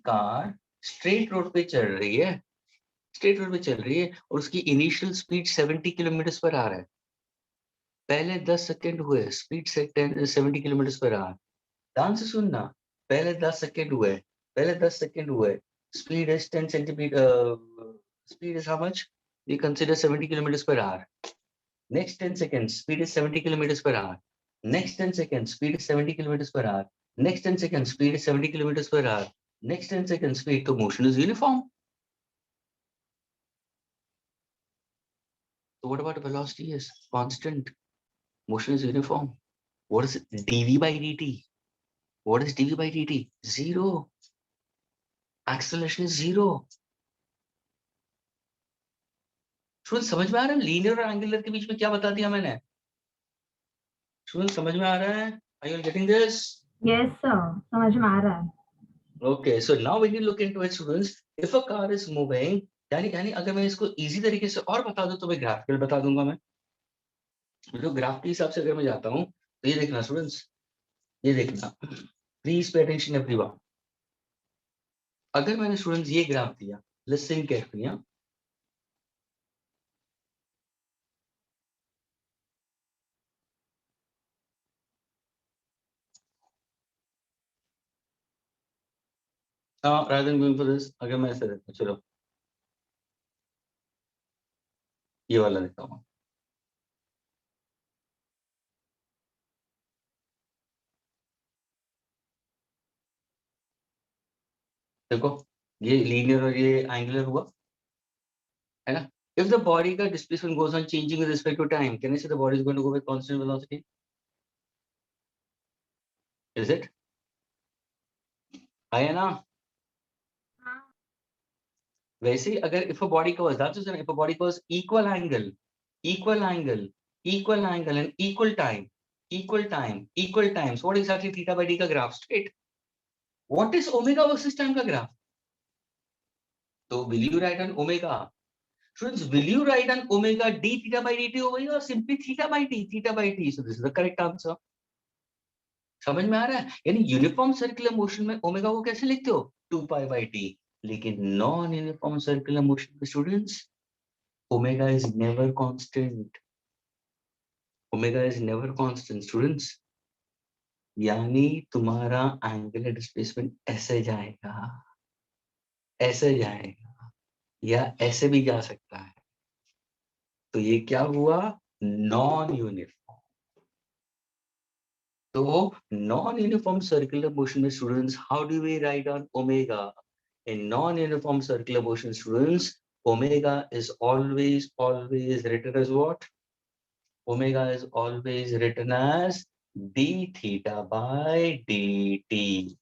कार स्ट्रेट रोड पे चल रही है और उसकी initial speed 70 kilometre per our है. पहले 10 सेकंड हुए, स्पीड 70 किलोमीटर पर आवर. ध्यान से सुनना, पहले 10 सेकंड हुए, speed is 10 centimetre. Speed is how much? We consider 70 kilometre per hour. Next 10 seconds, speed is 70 kilometers per hour. Next 10 seconds, speed is 70 kilometers per hour. Next 10 seconds, speed is 70 kilometers per hour. Next 10 seconds, speed to motion is uniform. So what about velocity is constant? Motion is uniform. What is dv by dt? What is dv by dt? 0. Acceleration is 0. Student समझ में आ रहा है linear और angular के बीच में क्या बता दिया मैंने? स्टूडेंट समझ में आ रहा है? Are you getting this? Yes, sir. समझ में आ रहा है. Okay, so now when you look into it, students, if a car is moving, यानी अगर मैं इसको इजी तरीके से और बता दूं तो मैं ग्राफिकल बता दूंगा. मैं जो ग्राफ के हिसाब से अगर मैं जाता हूं तो ये देखना स्टूडेंट्स, ये देखना, प्लीज पे अटेंशन एवरीवन. अगर मैंने स्टूडेंट्स ये ग्राफ दिया, listen carefully. rather than going for this, अगर मैं ऐसे देखता हूं, चलो ये वाला देखता हूं. देखो ये लीनियर और ये एंगुलर हुआ है ना. If the body का displacement goes on changing with respect to time, can I say the body is going to go with constant velocity? Is it? है ना. हाँ. वैसे ही अगर if a body covers, that's just if a body covers equal angle and equal time, so what exactly theta by d का graph? Straight. What is omega versus time का graph? So will you write an omega? Students, will you write an omega d theta by dt over here or simply theta by t? So this is the correct answer. समझ में आ रहा है. यानी uniform circular motion में omega को कैसे लिखते हो 2 पाई बाई टी. लेकिन नॉन यूनिफॉर्म सर्कुलर मोशन में students omega is never constant. Omega is never constant students. यानी तुम्हारा एंगुलर डिस्प्लेसमेंट ऐसे जाएगा या ऐसे भी जा सकता है. तो ये क्या हुआ non uniform. So non-uniform circular motion students, how do we write on omega? In non-uniform circular motion students, omega is always written as what? Omega is always written as d theta by dt.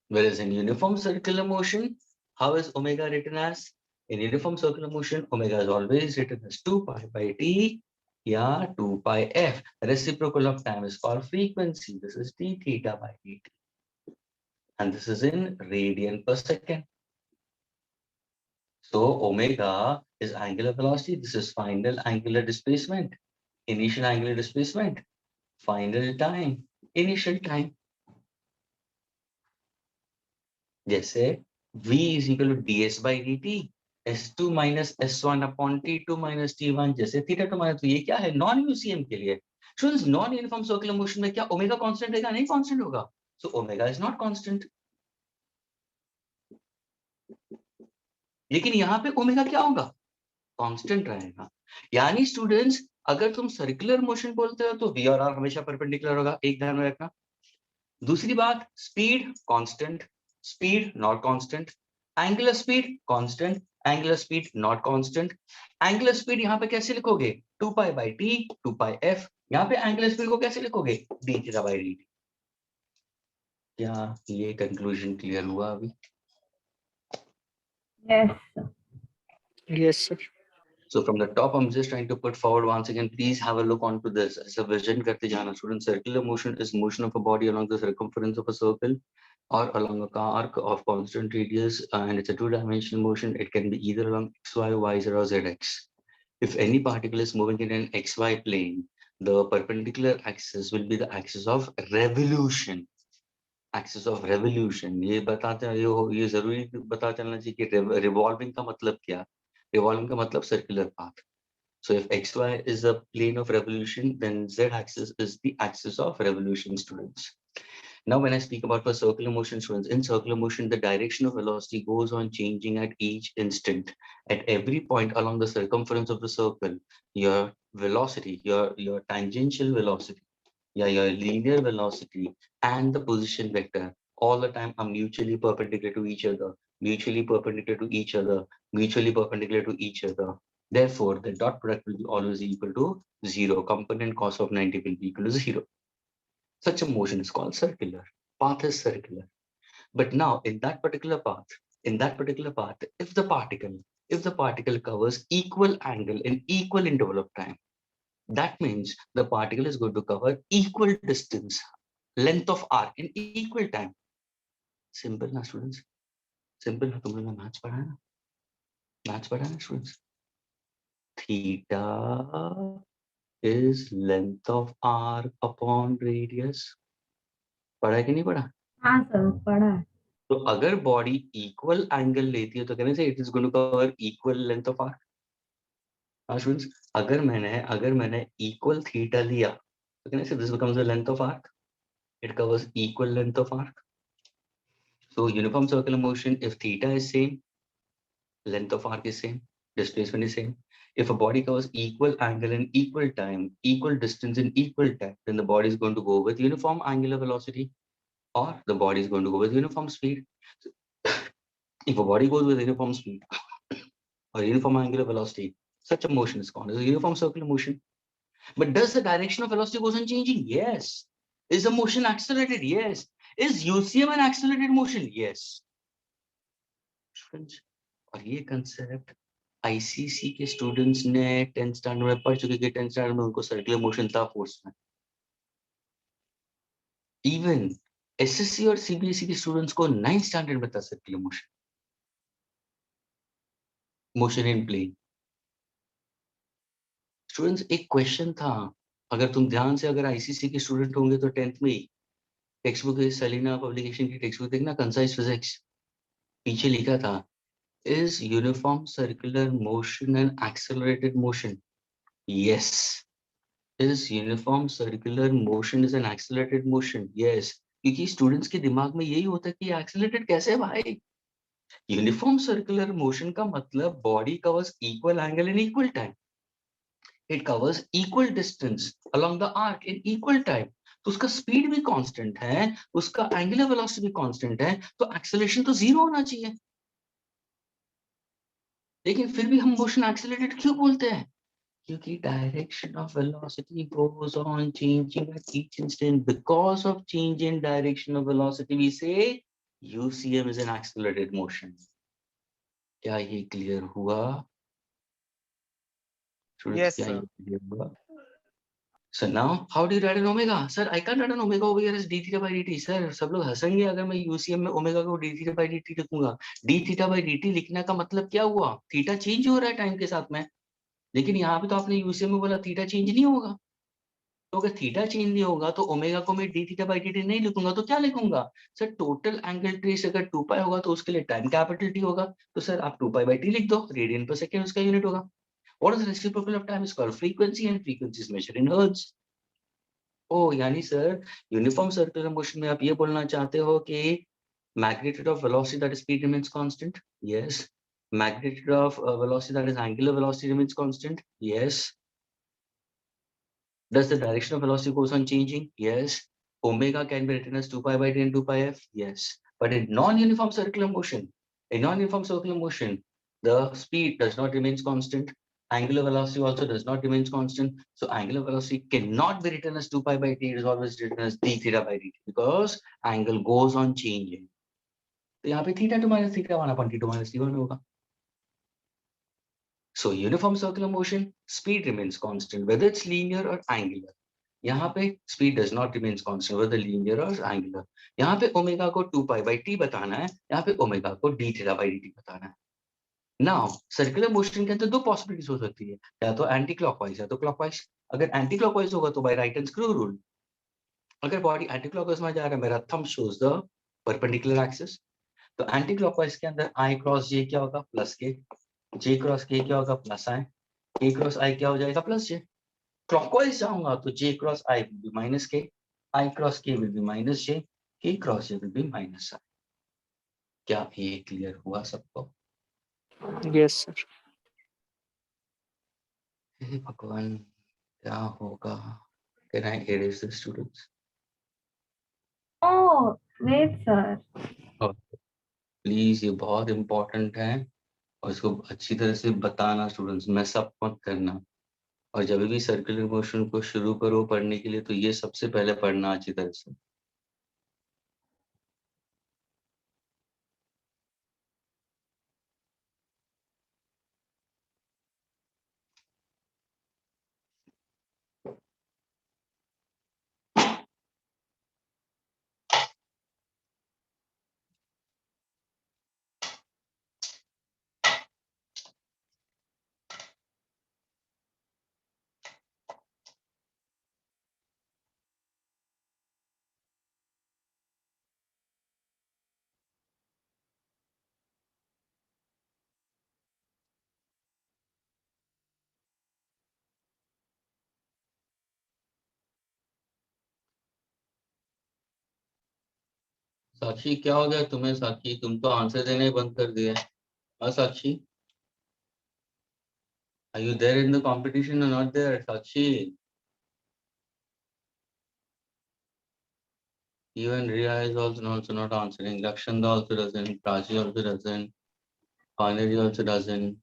Whereas in uniform circular motion, how is omega written as? In uniform circular motion, omega is always written as 2 pi by t. Yeah, 2 pi f. Reciprocal of time is called frequency. This is d theta by dt. And this is in radian per second. So omega is angular velocity. This is final angular displacement. Initial angular displacement. Final time. Initial time. जैसे v is equal to ds by dt. S2 minus S1 upon T2 minus T1 जैसे theta two minus. तो ये क्या है non UCM के लिए. Students non uniform circular motion में क्या ओमेगा कांस्टेंट रहेगा नहीं कांस्टेंट होगा. So omega is not constant. लेकिन यहाँ पे ओमेगा क्या होगा कांस्टेंट रहेगा. यानी स्टूडेंट्स अगर तुम सर्कुलर मोशन बोलते हो तो वी और आर हमेशा परपेंडिकुलर होगा. एक ध्यान में रखना. दूसरी बात speed constant. Speed not constant. Angular speed constant. Angular speed not constant. Angular speed यहाँ पे कैसे लिखोगे 2 pi by T 2 pi F. यहाँ पे एंगुलर स्पीड को कैसे लिखोगे डी थीटा बाई डी. क्या ये कंक्लूजन क्लियर हुआ अभी? Yes. Yes, sir. So from the top, I'm just trying to put forward once again. Please have a look onto this. As a vision करते जाना student. Circular motion is motion of a body along the circumference of a circle or along a arc of constant radius, and it's a two-dimensional motion. It can be either along xy, yz, or zx. If any particle is moving in an xy plane, the perpendicular axis will be the axis of revolution. Axis of revolution. ये बताते हैं ये जरूरी पता चलना चाहिए कि revolving का मतलब क्या. Revolving का मतलब circular path. So if xy is a plane of revolution, then z-axis is the axis of revolution, students. Now, when I speak about for circular motion, students, in circular motion, the direction of velocity goes on changing at each instant. At every point along the circumference of the circle, your velocity, your tangential velocity, your linear velocity, and the position vector all the time are mutually perpendicular to each other, mutually perpendicular to each other, mutually perpendicular to each other. Therefore, the dot product will be always equal to 0. Component cos of 90 will be equal to 0. Such a motion is called circular. Path is circular. But now, in that particular path, if the particle covers equal angle in equal interval of time, that means the particle is going to cover equal distance, length of arc in equal time. Simple na students? Simple na. तुम लोग maths पढ़ा है ना? Maths पढ़ा है ना students? Theta is length of arc upon radius. पढ़ा है कि नहीं पढ़ा? हाँ सर पढ़ा है. तो अगर बॉडी इक्वल एंगल लेती है तो कहने से it is going to cover equal length of arc. हाँ स्टूडेंट्स, अगर मैंने इक्वल थीटा लिया तो कहने से this becomes the length of arc. It covers equal length of arc. So uniform circular motion, if theta is same, length of arc is same, displacement is same. If a body covers equal angle in equal time, equal distance in equal time, then the body is going to go with uniform angular velocity. or the body is going to go with uniform speed. So, if a body goes with uniform speed or uniform angular velocity, such a motion is called as a uniform circular motion. But does the direction of velocity goes on changing? Yes. Is the motion accelerated? Yes. Is UCM an accelerated motion? Yes. और ये concept ICC के students ने 10th standard में पढ़ चुके, 10th standard में उनको circular motion था force में. Even SSC और CBSE के students को 9th standard में था circular motion. Motion in plane. Students, एक question था, अगर तुम ध्यान से अगर ICC के student होंगे तो 10th में ही टेक्स्ट बुक सेलिना पब्लिकेशन की टेक्स्ट बुक देखना, कंसाइज फिजिक्स, पीछे लिखा था is uniform circular motion and accelerated motion. Yes. Is uniform circular motion is an accelerated motion. Yes. क्योंकि स्टूडेंट्स के दिमाग में यही होता है कि एक्सेलरेटेड कैसे है भाई. यूनिफॉर्म सर्कुलर मोशन का मतलब body covers equal angle in equal time. It covers equal distance along the arc in equal time. तो उसका स्पीड भी कांस्टेंट है, उसका एंगुलर वेलोसिटी भी कांस्टेंट है, तो एक्सेलरेशन तो जीरो होना चाहिए. लेकिन फिर भी हम मोशन एक्सेलरेटेड क्यों बोलते हैं? क्योंकि direction of velocity goes on changing at each instant. Because of change in direction of velocity we say UCM is an accelerated motion. क्या ये क्लियर हुआ? Yes, sir. So now, how do you write an omega? Sir, I can't write an omega over here as d theta by dt. Sir, सब लोग हंसेंगे अगर मैं UCM में omega को d theta by dt लिखूंगा. d theta by dt लिखने का मतलब क्या हुआ? थीटा चेंज हो रहा है टाइम के साथ में. लेकिन यहाँ पे तो आपने UCM में बोला थीटा चेंज नहीं होगा. तो अगर थीटा चेंज नहीं होगा तो ओमेगा को मैं d theta by dt नहीं लिखूंगा तो क्या लिखूंगा? सर, टोटल एंगल ट्रेस अगर 2 पाई होगा तो उसके लिए टाइम कैपिटल T होगा. तो सर आप 2 पाई by T लिख दो, रेडियन पर सेकेंड उसका यूनिट होगा. What is the reciprocal of time is called frequency, and frequency is measured in hertz. ओ यानी सर यूनिफॉर्म सर्कुलर मोशन में आप ये बोलना चाहते हो कि magnitude of velocity that is speed remains constant? Yes. Magnitude of velocity that is angular velocity remains constant? Yes. Does the direction of velocity goes on changing? Yes. Omega can be written as 2 pi by t and 2 pi f? Yes. But in non-uniform circular motion, the speed does not remain constant. Angular velocity also does not remain constant. So angular velocity cannot be written as 2 pi by t. It is always written as d theta by dt because angle goes on changing. तो यहाँ पे theta 2 minus theta 1 upon t2 minus t1 होगा. So uniform circular motion, speed remains constant whether it's linear or angular. यहाँ पे speed does not remain constant whether linear or angular. यहाँ पे omega को 2 pi by t बताना है, यहाँ पे ओमेगा को d theta by dt बताना है. Now, circular motion के अंदर दो possibilities हो सकती है, या तो एंटी क्लॉकवाइज या तो क्लॉकवाइज. अगर एंटी क्लॉकवाइज होगा तो by right hand screw rule. अगर बॉडी एंटी क्लॉकवाइज में जा रहा है, मेरा thumb shows the perpendicular axis. तो एंटी क्लॉकवाइज के अंदर आई क्रॉस जे क्या होगा? प्लस के. जे क्रॉस के क्या होगा? प्लस आई. के क्रॉस आई क्या हो जाएगा? प्लस जे. क्लॉकवाइज जाऊंगा तो J cross I will be minus K, I cross K will be minus J, K cross J will be minus I. क्या ये क्लियर हुआ सबको? Yes, sir. हे भगवान, क्या होगा? Can I erase the students? Oh, wait, sir. Please, ये बहुत important है और इसको अच्छी तरह से बताना स्टूडेंट्स, मैस अप मत करना. और जब भी सर्कुलर मोशन को शुरू करो पढ़ने के लिए तो ये सबसे पहले पढ़ना अच्छी तरह से. साक्षी, क्या हो गया तुम्हें? साक्षी, तुम तो आंसर देना ही बंद कर दिया. हाँ Sakshi, are you there in the competition or not there? Sakshi, Even Riya is also not answering. Lakshanda also doesn't. Prachi also doesn't. Paneri also doesn't.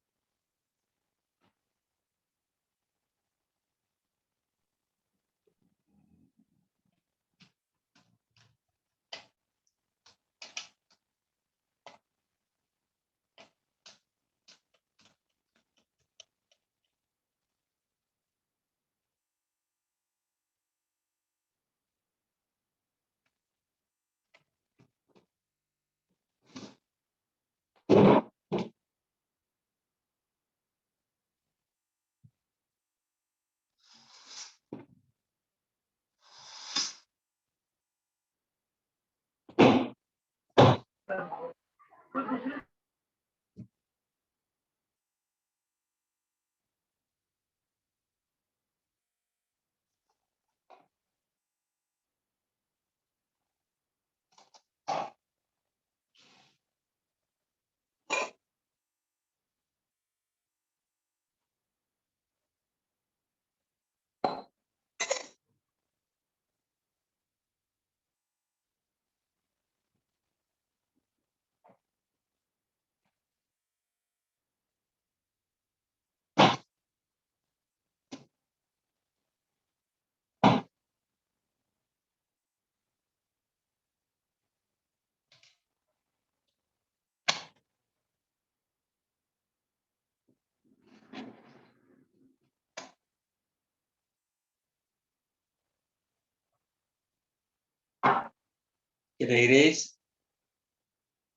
Can I erase?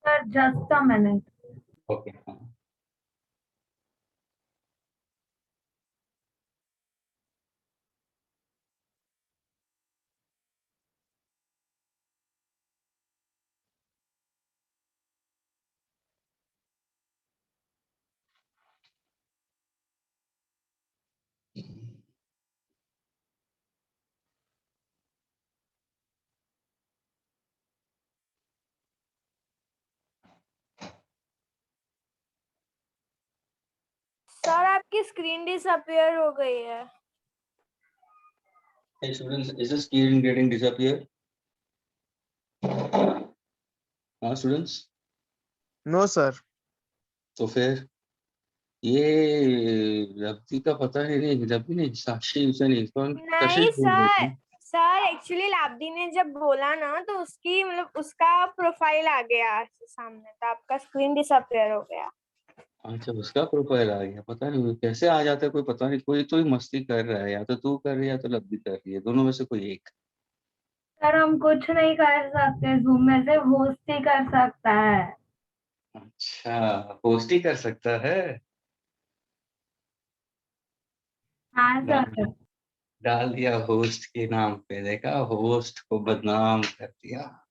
Sir, just a minute. Okay. Sir आपकी screen disappear हो गई है. Hey students, is the screen getting disappear? Students? No, sir. तो फिर ये रब्बी का पता नहीं, रब्बी नहीं, साक्षी उसे नहीं, कौन नहीं कशिश बोल रही सर. थी। सर एक्चुअली लाब्दी ने जब बोला ना तो उसकी मतलब उसका प्रोफाइल आ गया सामने, तो आपका स्क्रीन डिसअपियर हो गया. अच्छा, उसका प्रोफाइल आ गया, पता नहीं कैसे आ जाता है, कोई पता नहीं, कोई तो ही मस्ती कर रहा है, या तो तू कर रही है या तो रब्बी कर रही है, दोनों में से कोई एक। सर हम कुछ नहीं कर सकते, जूम में से होस्ट ही कर सकता है. अच्छा, होस्ट ही कर सकता है। हाँ डाल सर. डाल दिया होस्ट के नाम पे, देखा, होस्ट को बदनाम कर दिया।